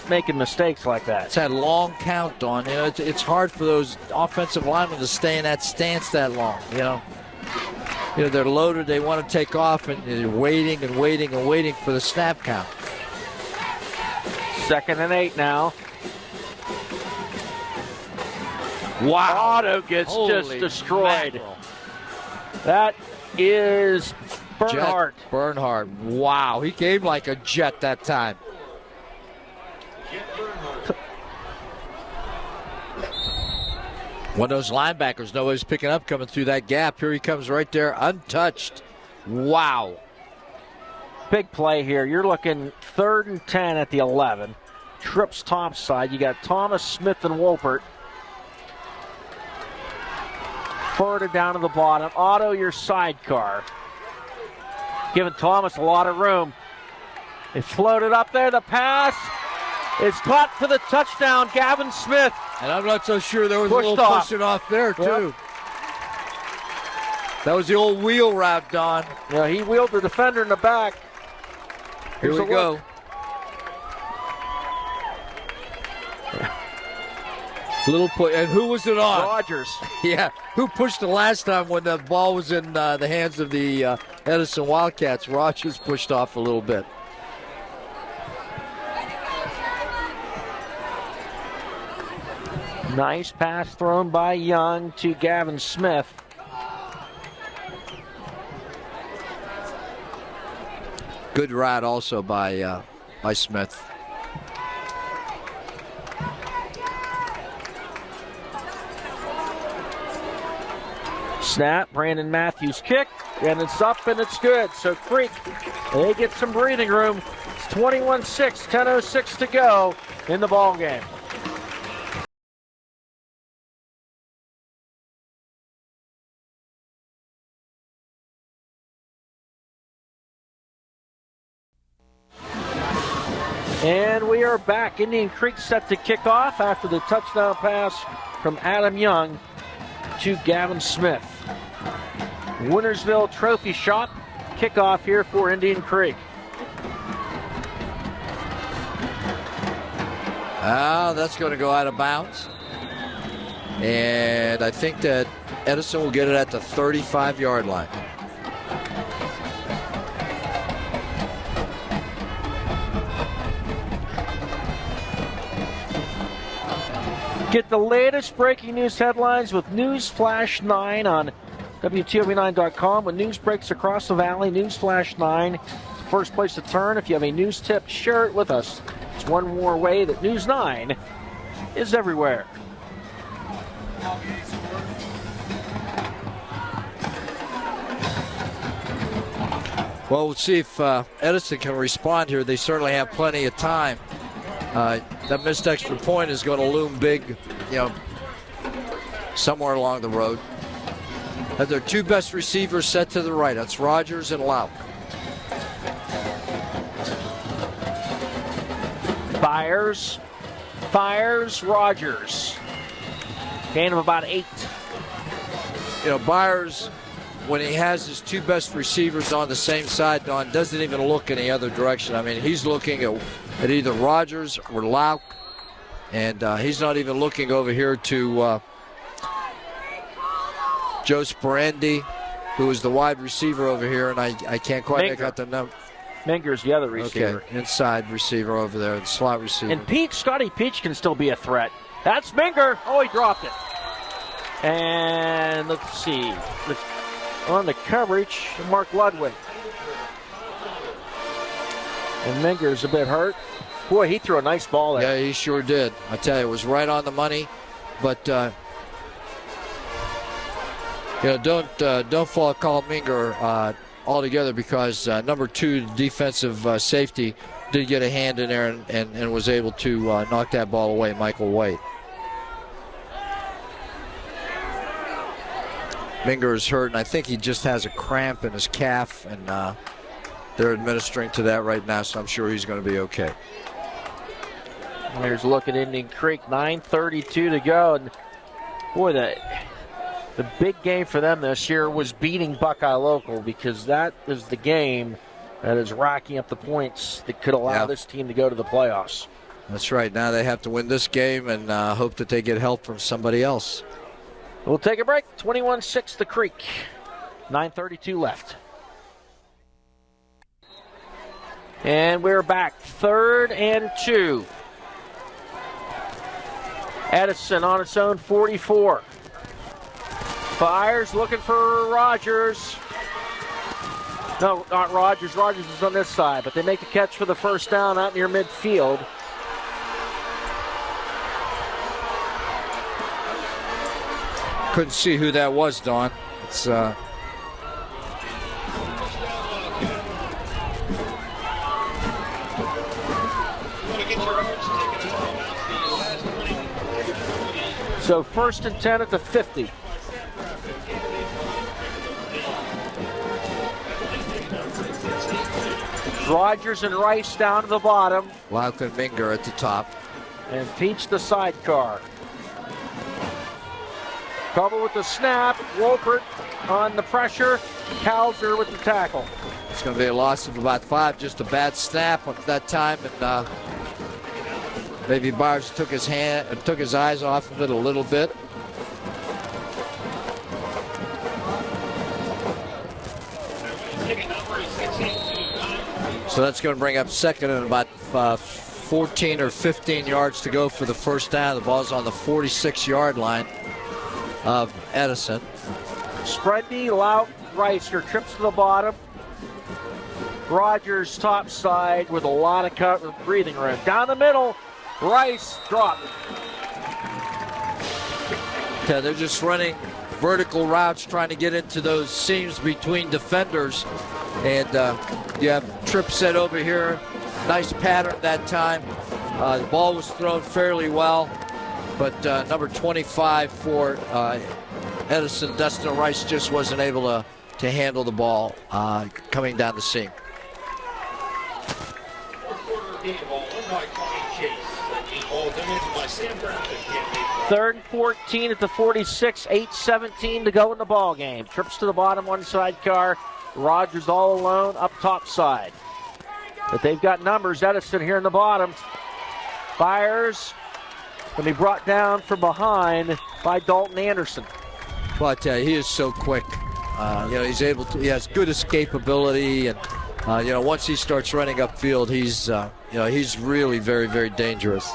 making mistakes like that. It's that long count, Don. It's hard for those offensive linemen to stay in that stance that long. They're loaded. They want to take off, and they're waiting and waiting and waiting for the snap count. 2nd and 8 now. Wow! Otto gets just destroyed. Mackerel. That is Bernhardt. Bernhardt. Wow, he came like a jet that time. One of those linebackers nobody's picking up coming through that gap. Here he comes right there, untouched. Wow. Big play here. You're looking 3rd and 10 at the 11. Trips top side. You got Thomas, Smith, and Wolpert. Further down to the bottom. Otto, your sidecar. Giving Thomas a lot of room. They floated up there. The pass is caught for the touchdown. Gavin Smith. And I'm not so sure there was a little pushing off there, too. Yep. That was the old wheel route, Don. Yeah, he wheeled the defender in the back. Here we go. Little push. And who was it on? Rogers. Yeah. Who pushed the last time when the ball was in the hands of the Edison Wildcats? Rogers pushed off a little bit. Nice pass thrown by Young to Gavin Smith. Good route also by Smith. Snap, Brandon Matthews kick, and it's up and it's good. So Creek, they get some breathing room. It's 21-6, 10:06 to go in the ball game. are back. Indian Creek set to kick off after the touchdown pass from Adam Young to Gavin Smith. Wintersville Trophy Shop kickoff here for Indian Creek. That's going to go out of bounds. And I think that Edison will get it at the 35-yard line. Get the latest breaking news headlines with News Flash 9 on WTOV9.com. When news breaks across the valley, News Flash 9 is the first place to turn. If you have a news tip, share it with us. It's one more way that News 9 is everywhere. Well, we'll see if Edison can respond here. They certainly have plenty of time. That missed extra point is going to loom big, somewhere along the road. And their two best receivers set to the right. That's Rogers and Lauk. Fires, Rogers. Gain of about 8. Byers, when he has his two best receivers on the same side, Don, doesn't even look any other direction. I mean, he's looking at either Rogers or Lauk, and he's not even looking over here to Joe Sperandi, who is the wide receiver over here, and I can't quite make out the number. Minger's the other receiver. Okay, inside receiver over there, the slot receiver. And Scotty Peach can still be a threat. That's Minger. Oh, he dropped it. And let's see. On the coverage, Mark Ludwig. And Minger's a bit hurt. Boy, he threw a nice ball there. Yeah, he sure did. I tell you, it was right on the money. But, don't call Minger altogether, because number 2, defensive safety, did get a hand in there and was able to knock that ball away, Michael White. Minger is hurt, and I think he just has a cramp in his calf, and they're administering to that right now, so I'm sure he's going to be okay. Here's a look at Indian Creek, 9:32 to go. And boy, the big game for them this year was beating Buckeye Local, because that is the game that is racking up the points that could allow this team to go to the playoffs. That's right. Now they have to win this game and hope that they get help from somebody else. We'll take a break. 21-6 the Creek. 9:32 left. And we're back. 3rd and 2. Edison on its own 44. Fires looking for Rogers. No, not Rogers. Rogers is on this side, but they make the catch for the first down out near midfield. Couldn't see who that was, Don. It's So 1st and 10 at the 50. Rogers and Rice down to the bottom. Lauk and Minger at the top. And Peach the sidecar. Cover with the snap. Wolpert on the pressure. Kauser with the tackle. It's going to be a loss of about 5. Just a bad snap at that time, and maybe Byers took his eyes off of it a little bit. So that's going to bring up 2nd and about 14 or 15 yards to go for the first down. The ball's on the 46-yard line of Edison. Spready, Lauk, Rice, your trips to the bottom. Rogers top side with a lot of breathing room. Down the middle, Rice dropped. Yeah, they're just running vertical routes, trying to get into those seams between defenders. And you have Tripp set over here. Nice pattern that time. The ball was thrown fairly well, but number 25 for Edison, Dustin Rice, just wasn't able to handle the ball coming down the seam. Ball dug in by Sam Brown. 3rd and 14 at the 46, 8:17 to go in the ball game. Trips to the bottom, one sidecar. Rogers all alone up top side. But they've got numbers. Edison here in the bottom. Fires. Going to be brought down from behind by Dalton Anderson. Well, I tell you, he is so quick. He's able to. He has good escapability, and once he starts running upfield, he's really very, very dangerous.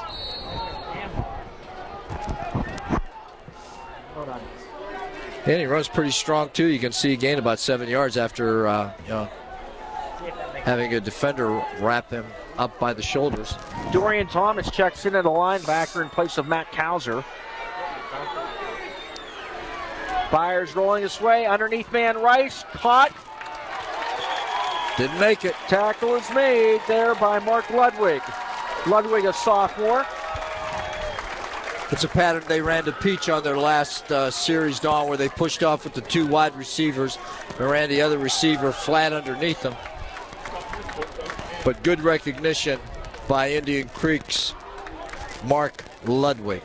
And he runs pretty strong too. You can see he gained about 7 yards after having a defender wrap him up by the shoulders. Dorian Thomas checks in at a linebacker in place of Matt Kauser. Byers rolling this way, underneath man Rice, caught. Didn't make it. Tackle is made there by Mark Ludwig. Ludwig, a sophomore. It's a pattern they ran to Peach on their last series, Dawn, where they pushed off with the 2 wide receivers and ran the other receiver flat underneath them. But good recognition by Indian Creek's Mark Ludwig.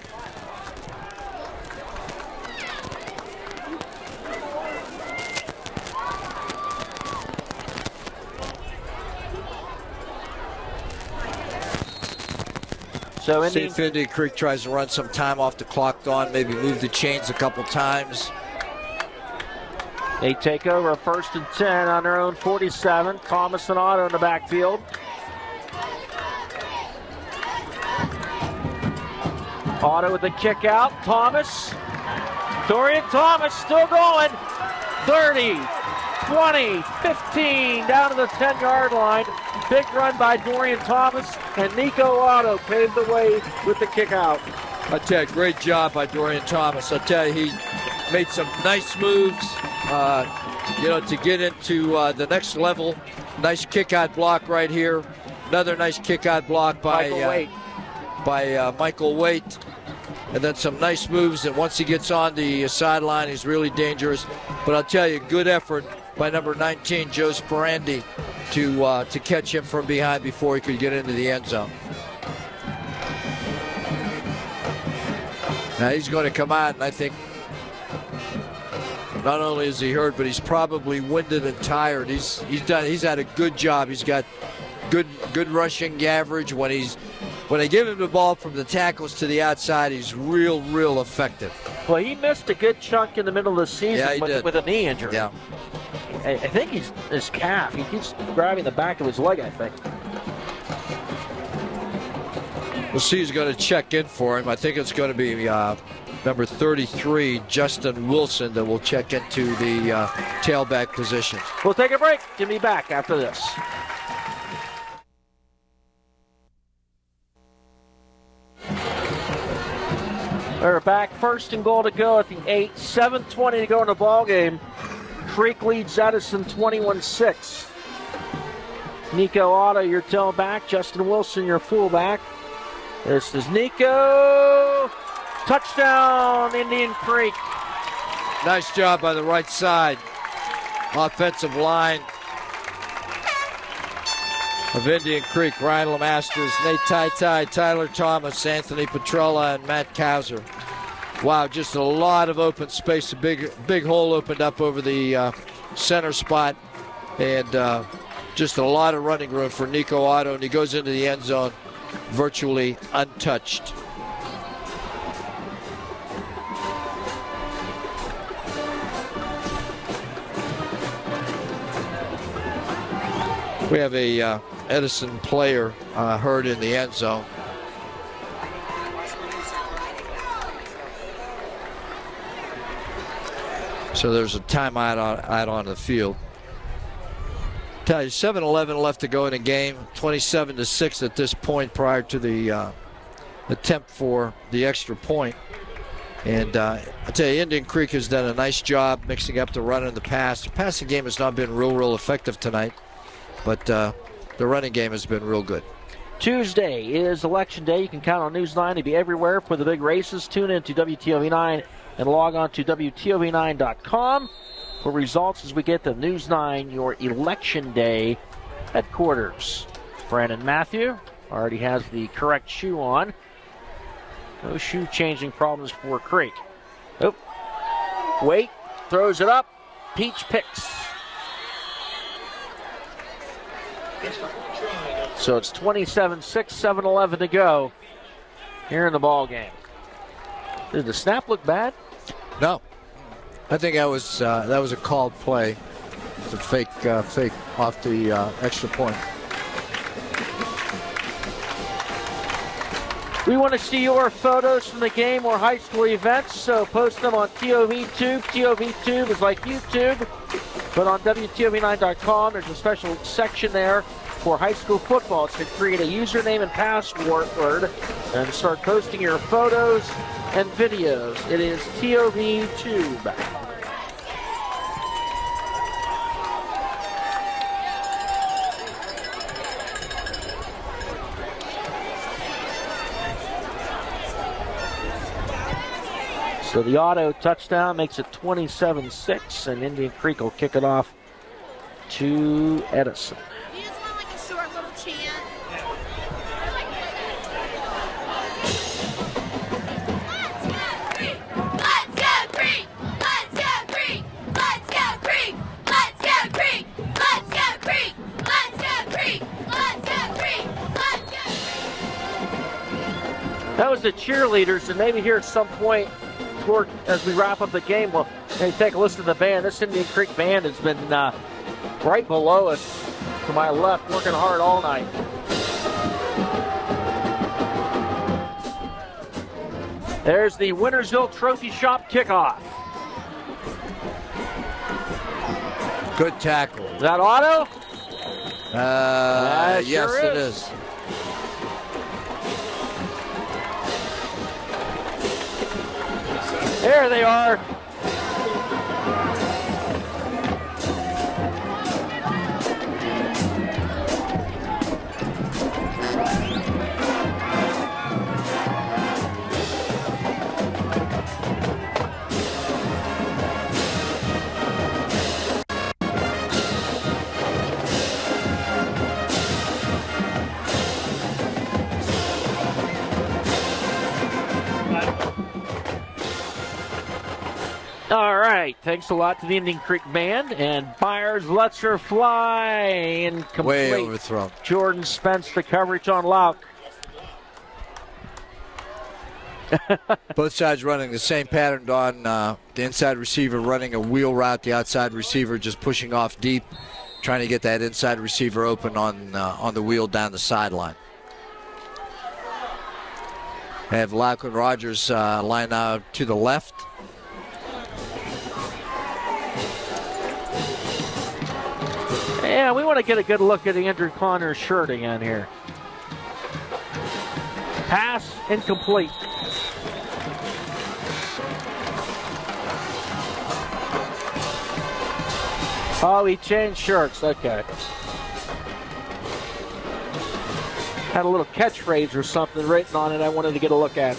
So see if Indian Creek tries to run some time off the clock, Dawn, maybe move the chains a couple times. They take over 1st and 10 on their own 47. Thomas and Otto in the backfield. Otto with the kick out. Thomas. Dorian Thomas still going. 30, 20, 15, down to the 10-yard line. Big run by Dorian Thomas, and Nico Otto paved the way with the kick out. I tell you, great job by Dorian Thomas. I tell you, he made some nice moves, to get into the next level. Nice kick-out block right here. Another nice kick-out block by Michael Waite. And then some nice moves, and once he gets on the sideline, he's really dangerous. But I'll tell you, good effort by number 19, Joe Sperandi, to catch him from behind before he could get into the end zone. Now he's going to come out, and I think not only is he hurt, but he's probably winded and tired. He's had a good job. He's got good rushing average. When they give him the ball from the tackles to the outside, he's real effective. Well, he missed a good chunk in the middle of the season with a knee injury. Yeah. I think his calf. He keeps grabbing the back of his leg, I think. We'll see who's going to check in for him. I think it's going to be number 33, Justin Wilson, that will check into the tailback position. We'll take a break. Give me back after this. They're back, 1st and goal to go at the 8. 7:20 to go in the ball game. Creek leads Edison 21-6. Nico Otto, your tailback. Justin Wilson, your fullback. This is Nico. Touchdown, Indian Creek. Nice job by the right side. Offensive line of Indian Creek. Ryan Lemasters, Nate Tai, Tyler Thomas, Anthony Petrella, and Matt Kauser. Wow, just a lot of open space. A big hole opened up over the center spot, and just a lot of running room for Nico Otto, and he goes into the end zone virtually untouched. We have a Edison player hurt in the end zone. So there's a timeout out on the field. Tell you, 7:11 left to go in the game. 27-6 at this point prior to the attempt for the extra point. And I tell you, Indian Creek has done a nice job mixing up the run and the pass. The passing game has not been real effective tonight, but the running game has been real good. Tuesday is Election Day. You can count on News 9 to be everywhere for the big races. Tune in to WTOV9 and log on to WTOV9.com for results as we get to News 9, your Election Day headquarters. Brandon Matthew already has the correct shoe on. No shoe changing problems for Creek. Oh, Wait, throws it up. Peach picks. So it's 27-6, 7:11 to go here in the ball game. Did the snap look bad? No. I think that was a called play. It's a fake off the extra point. We want to see your photos from the game or high school events, so post them on TOVTube. TOVTube is like YouTube, but on WTOV9.com, there's a special section there for high school football. It's to create a username and password and start posting your photos and videos. It is TOVTube. So the auto touchdown makes it 27-6, and Indian Creek will kick it off to Edison. You just want like a short little chant. Let's go Creek! Let's go Creek! Let's go Creek! Let's go Creek! Let's go Creek! Let's go Creek! Let's go Creek! Let's go Creek! That was the cheerleaders, and maybe here at some point as we wrap up the game, well, hey, take a listen to the band. This Indian Creek band has been right below us to my left, working hard all night. There's the Wintersville Trophy Shop kickoff. Good tackle. Is that auto? Yes, sure it is. There they are. All right, thanks a lot to the Indian Creek band, and Byers lets her fly. Incomplete. Way overthrown. Jordan Spence the coverage on Lauk. Both sides running the same pattern, Don. The inside receiver running a wheel route, the outside receiver just pushing off deep, trying to get that inside receiver open on the wheel down the sideline. Have Lauk and Rogers line out to the left. Yeah, we want to get a good look at Andrew Connor's shirt again here. Pass incomplete. Oh, he changed shirts. Okay. Had a little catchphrase or something written on it I wanted to get a look at.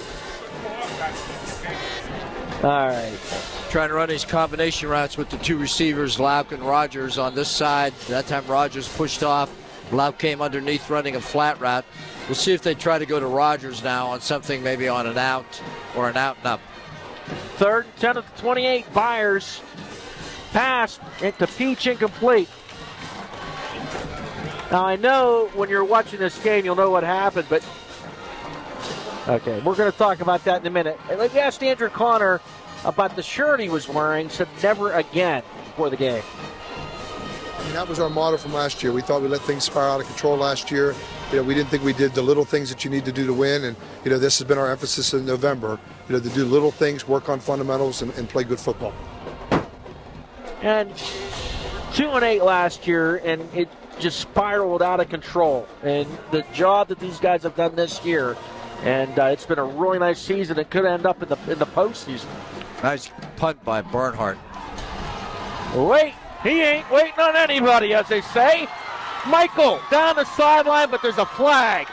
All right. Trying to run these combination routes with the two receivers, Lauk and Rogers on this side. That time Rogers pushed off. Lauk came underneath running a flat route. We'll see if they try to go to Rogers now on something maybe on an out or an out and up. 3rd and 10 at the 28. Byers. Pass into Peach, incomplete. Now I know when you're watching this game you'll know what happened, but okay, we're going to talk about that in a minute. And let me ask Andrew Connor about the shirt he was wearing, said never again before the game. And that was our motto from last year. We thought we let things spiral out of control last year. We didn't think we did the little things that you need to do to win. And, this has been our emphasis in November, to do little things, work on fundamentals, and play good football. And 2-8 last year, and it just spiraled out of control. And the job that these guys have done this year, and it's been a really nice season. It could end up in the postseason. Nice punt by Bernhardt. Wait, he ain't waiting on anybody, as they say. Michael down the sideline, but there's a flag.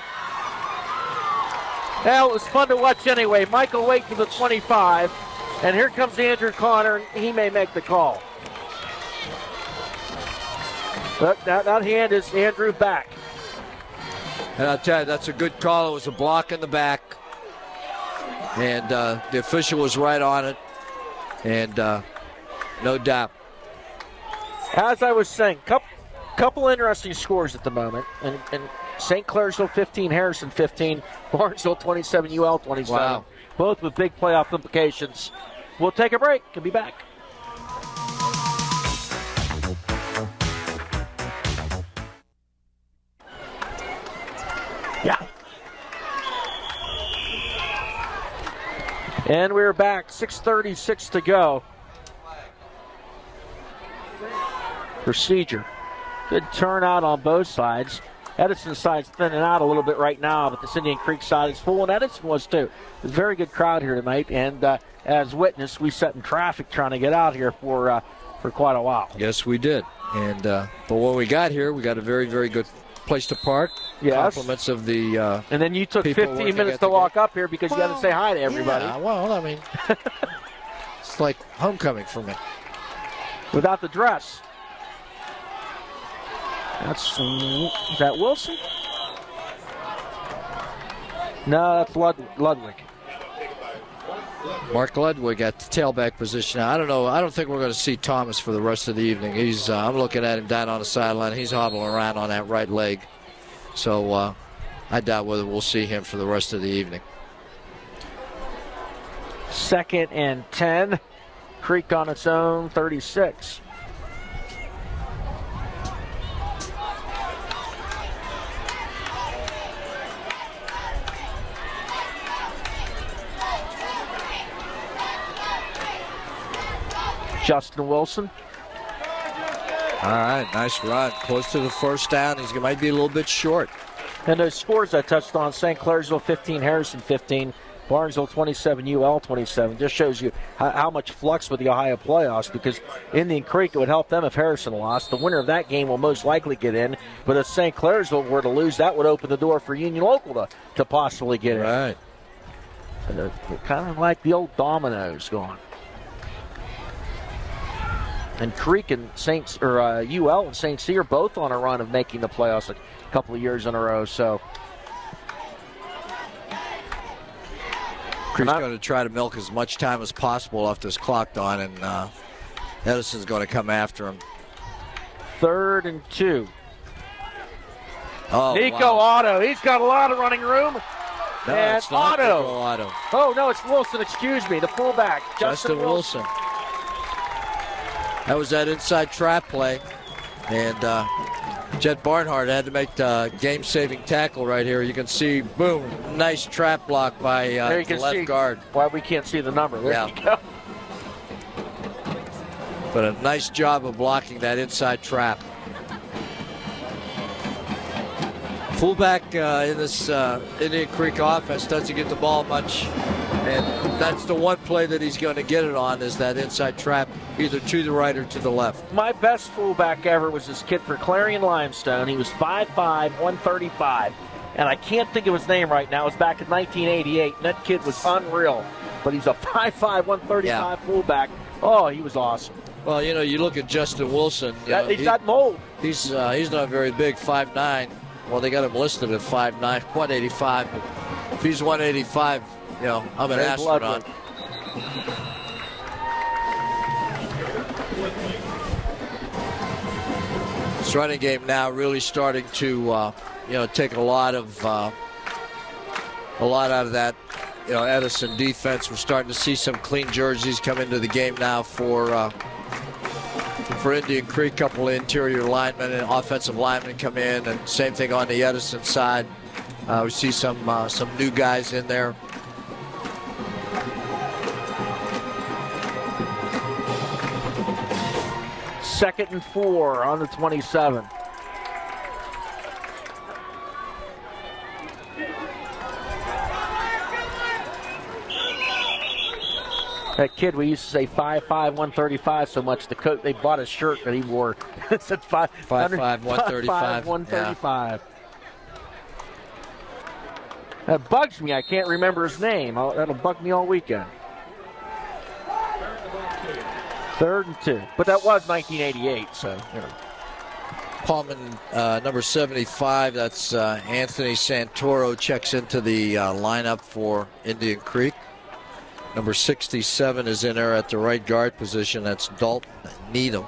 Well, it was fun to watch anyway. Michael wait for the 25, and here comes Andrew Connor, and he may make the call. But that hand is Andrew back. And I'll tell you, that's a good call. It was a block in the back. And the official was right on it. And no doubt. As I was saying, couple interesting scores at the moment. And St. Clairsville 15, Harrison 15, Barnesville 27, UL 27. Wow. Both with big playoff implications. We'll take a break and be back. Yeah. And we're back. 6:36 to go. Procedure. Good turnout on both sides. Edison's side's thinning out a little bit right now, but this Indian Creek side is full, and Edison was too. It's a very good crowd here tonight, and as witness, we sat in traffic trying to get out here for quite a while. Yes, we did. And but when we got here, we got a very, very good place to park. Yes. Compliments of the and then you took 15 minutes to walk up here because you had to say hi to everybody. Yeah, well, I mean, it's like homecoming for me. Without the dress. Is that Wilson? No, that's Ludwig. Mark Ludwig at the tailback position. Now, I don't know. I don't think we're going to see Thomas for the rest of the evening. He's. I'm looking at him down on the sideline. He's hobbling around on that right leg. So I doubt whether we'll see him for the rest of the evening. 2nd and 10. Creek on its own, 36. Justin Wilson. All right, nice run. Close to the first down. He might be a little bit short. And those scores I touched on, St. Clairsville 15, Harrison 15, Barnesville 27, UL 27. Just shows you how much flux with the Ohio playoffs, because Indian Creek, it would help them if Harrison lost. The winner of that game will most likely get in, but if St. Clairsville were to lose, that would open the door for Union Local to possibly get in. Right. And they're kind of like the old dominoes going. And Creek and UL and St. C are both on a run of making the playoffs a couple of years in a row. So Creek's going to try to milk as much time as possible off this clock, Don, and Edison's going to come after him. 3rd and 2. Oh, Nico wow. Otto. He's got a lot of running room. No, and it's not Otto. Nico Otto. Oh, no, it's Wilson. Excuse me. The fullback. Justin Wilson. That was that inside trap play. And Jet Barnhart had to make the game-saving tackle right here. You can see, boom, nice trap block by the left guard. Why we can't see the number. There you go. But a nice job of blocking that inside trap. Fullback in this Indian Creek offense doesn't get the ball much. And that's the one play that he's going to get it on, is that inside trap, either to the right or to the left. My best fullback ever was this kid for Clarion Limestone. He was 5'5", 135. And I can't think of his name right now. It was back in 1988. And that kid was unreal. But he's a 5'5", 135 fullback. Oh, he was awesome. Well, you know, you look at Justin Wilson. He's got mold. He's not very big, 5'9". Well, they got him listed at 5'9", 185. But if he's 185, you know, I'm an astronaut. This running game now really starting to, take a lot out of that, Edison defense. We're starting to see some clean jerseys come into the game now for Indian Creek. Couple of interior linemen and offensive linemen come in, and same thing on the Edison side. We see some new guys in there. Second and 4 on the 27. That kid, we used to say 5'5", 135 so much. The coat, they bought a shirt that he wore. It said 5'5", 135. 135. Yeah. That bugs me. I can't remember his name. That'll bug me all weekend. 3rd and 2. But that was 1988, so, Paulman, number 75, that's Anthony Santoro, checks into the lineup for Indian Creek. Number 67 is in there at the right guard position. That's Dalton Needham.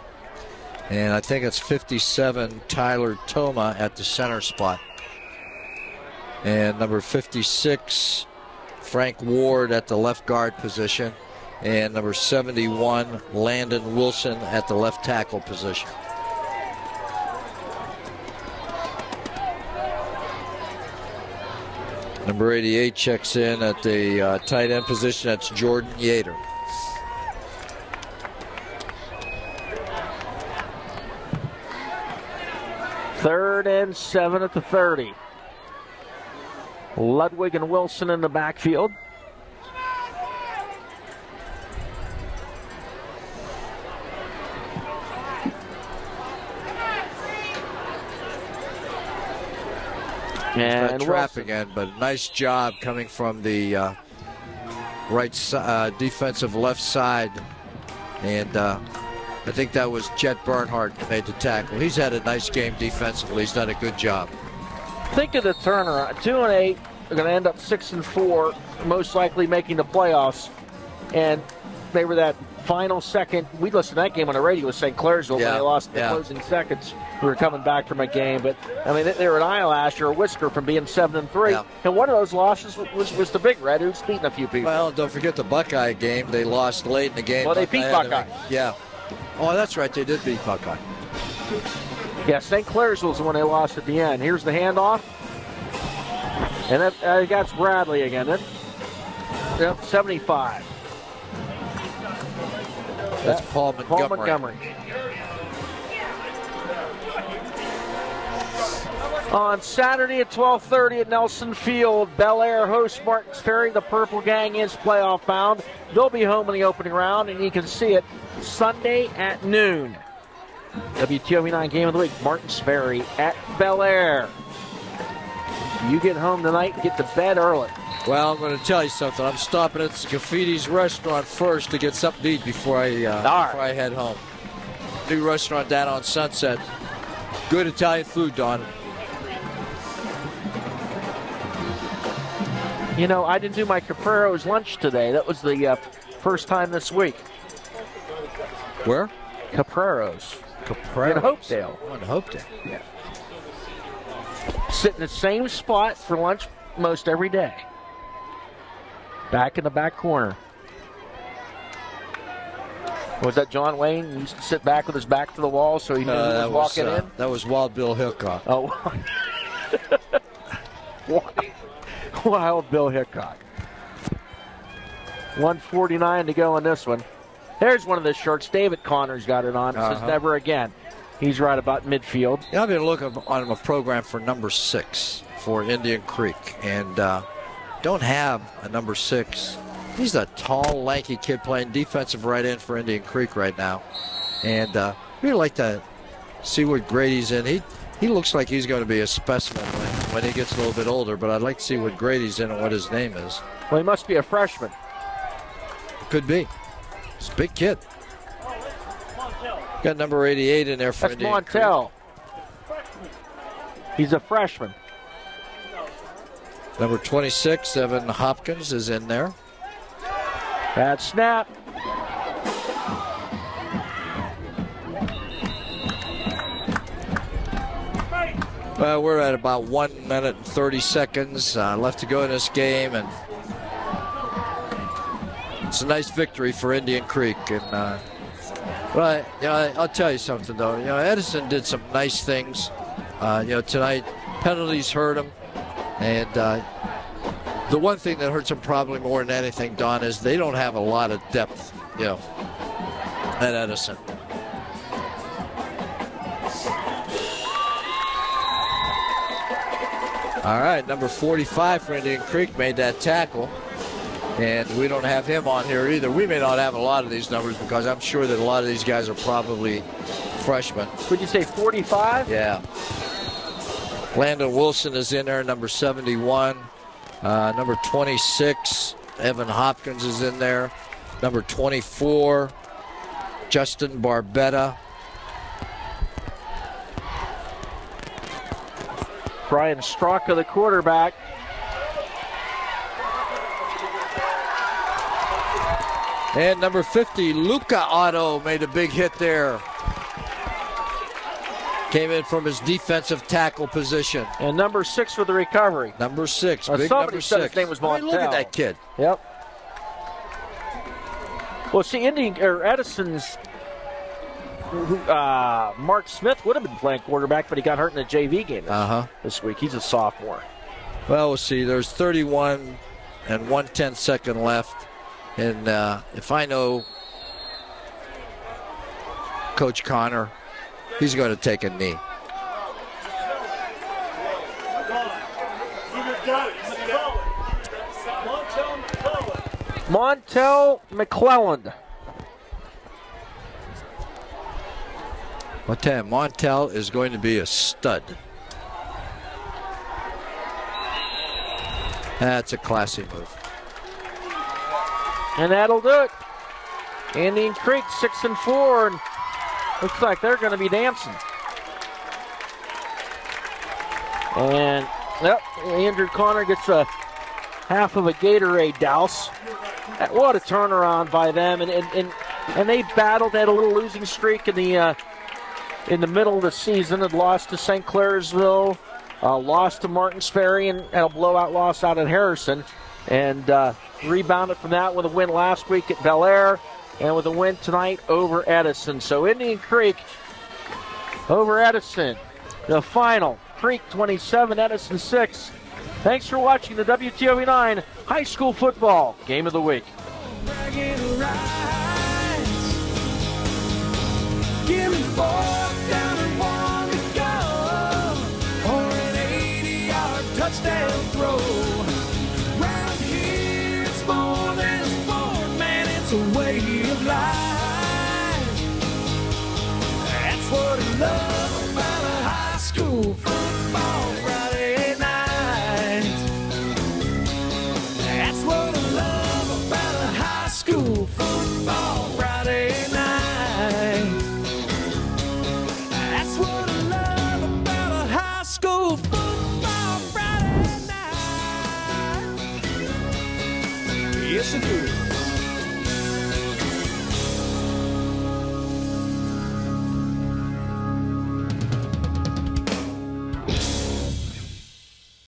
And I think it's 57, Tyler Toma at the center spot. And number 56, Frank Ward at the left guard position. And number 71, Landon Wilson at the left tackle position. Number 88 checks in at the tight end position. That's Jordan Yater. Third and 7 at the 30. Ludwig and Wilson in the backfield. And trap again, but nice job coming from the defensive left side. And I think that was Jet Bernhardt who made the tackle. He's had a nice game defensively. He's done a good job. Think of the turnaround. 2-8. They're going to end up 6-4, most likely making the playoffs. And they were that final second. We listened to that game on the radio with St. Clairsville when they lost the closing seconds. We were coming back from a game. But, I mean, they were an eyelash or a whisker from being 7-3. Yeah. And one of those losses was the Big Red, who's beating a few people. Well, don't forget the Buckeye game. They lost late in the game. Well, they beat Buckeye. Yeah. Oh, that's right. They did beat Buckeye. Yeah, St. Clairsville's the one they lost at the end. Here's the handoff. And that's Bradley again. Yep, 75. That's Paul Montgomery. On Saturday at 12:30 at Nelson Field, Bel Air hosts Martins Ferry. The Purple Gang is playoff bound. They'll be home in the opening round, and you can see it Sunday at noon. WTOV 9 game of the week, Martins Ferry at Bel Air. You get home tonight, get to bed early. Well, I'm going to tell you something. I'm stopping at Scaffidi's restaurant first to get something to eat before I head home. New restaurant down on Sunset. Good Italian food, Don. You know, I didn't do my Caprero's lunch today. That was the first time this week. Where? Caprero's. Caprero's. In Hopedale. Oh, in Hopedale. Yeah. Sit in the same spot for lunch most every day. Back in the back corner. Was that John Wayne? He used to sit back with his back to the wall so he knew who was walking in? That was Wild Bill Hickok. Oh. Wild Bill Hickok. 1:49 to go in this one. There's one of the shirts. David Connor's got it on. It says never again. He's right about midfield. Yeah, I've been looking on a program for number 6 for Indian Creek, and don't have a number 6. He's a tall, lanky kid playing defensive right end for Indian Creek right now. And we'd like to see what grade he's in. He looks like he's going to be a specimen when he gets a little bit older, but I'd like to see what grade he's in and what his name is. Well, he must be a freshman. Could be. He's a big kid. Got number 88 in there for Indian Creek. That's Montel. He's a freshman. Number 26, Evan Hopkins, is in there. Bad snap. Well, we're at about 1 minute and 30 seconds left to go in this game, and it's a nice victory for Indian Creek. And I'll tell you something though. Edison did some nice things. Tonight penalties hurt him, and the one thing that hurts them probably more than anything, Don, is they don't have a lot of depth, at Edison. All right, number 45 for Indian Creek made that tackle, and we don't have him on here either. We may not have a lot of these numbers because I'm sure that a lot of these guys are probably freshmen. Would you say 45? Yeah. Landon Wilson is in there, number 71. Number 26, Evan Hopkins is in there. Number 24, Justin Barbetta. Brian Straka, the quarterback. And number 50, Luca Otto, made a big hit there. Came in from his defensive tackle position. And number 6 for the recovery. Number 6, big somebody number said 6. His name was Montel. Look at that kid. Yep. Well, see, Edison's Mark Smith would have been playing quarterback, but he got hurt in the JV game this week. He's a sophomore. Well, we'll see. There's 31 and 1/10 second left. And if I know Coach Connor, he's going to take a knee. Montel McClelland. I'll tell you, Montel is going to be a stud. That's a classy move. And that'll do it. Indian Creek 6-4, and looks like they're going to be dancing. And yep, Andrew Connor gets a half of a Gatorade douse. What a turnaround by them, and they battled. They had a little losing streak in the middle of the season. Had lost to St. Clairsville, lost to Martins Ferry, and had a blowout loss out at Harrison. And rebounded from that with a win last week at Bel Air, and with a win tonight over Edison. So Indian Creek over Edison. The final, Creek 27, Edison 6. Thanks for watching the WTOV9 High School Football Game of the Week. Give me 4 down and 1 to go, or an 80-yard touchdown throw. Round here it's more than a sport, man, it's a way of life. That's what I love about a high school football Friday night. That's what I love about a high school football Friday night. That's what I love about a high school football Friday night. Yes, I do.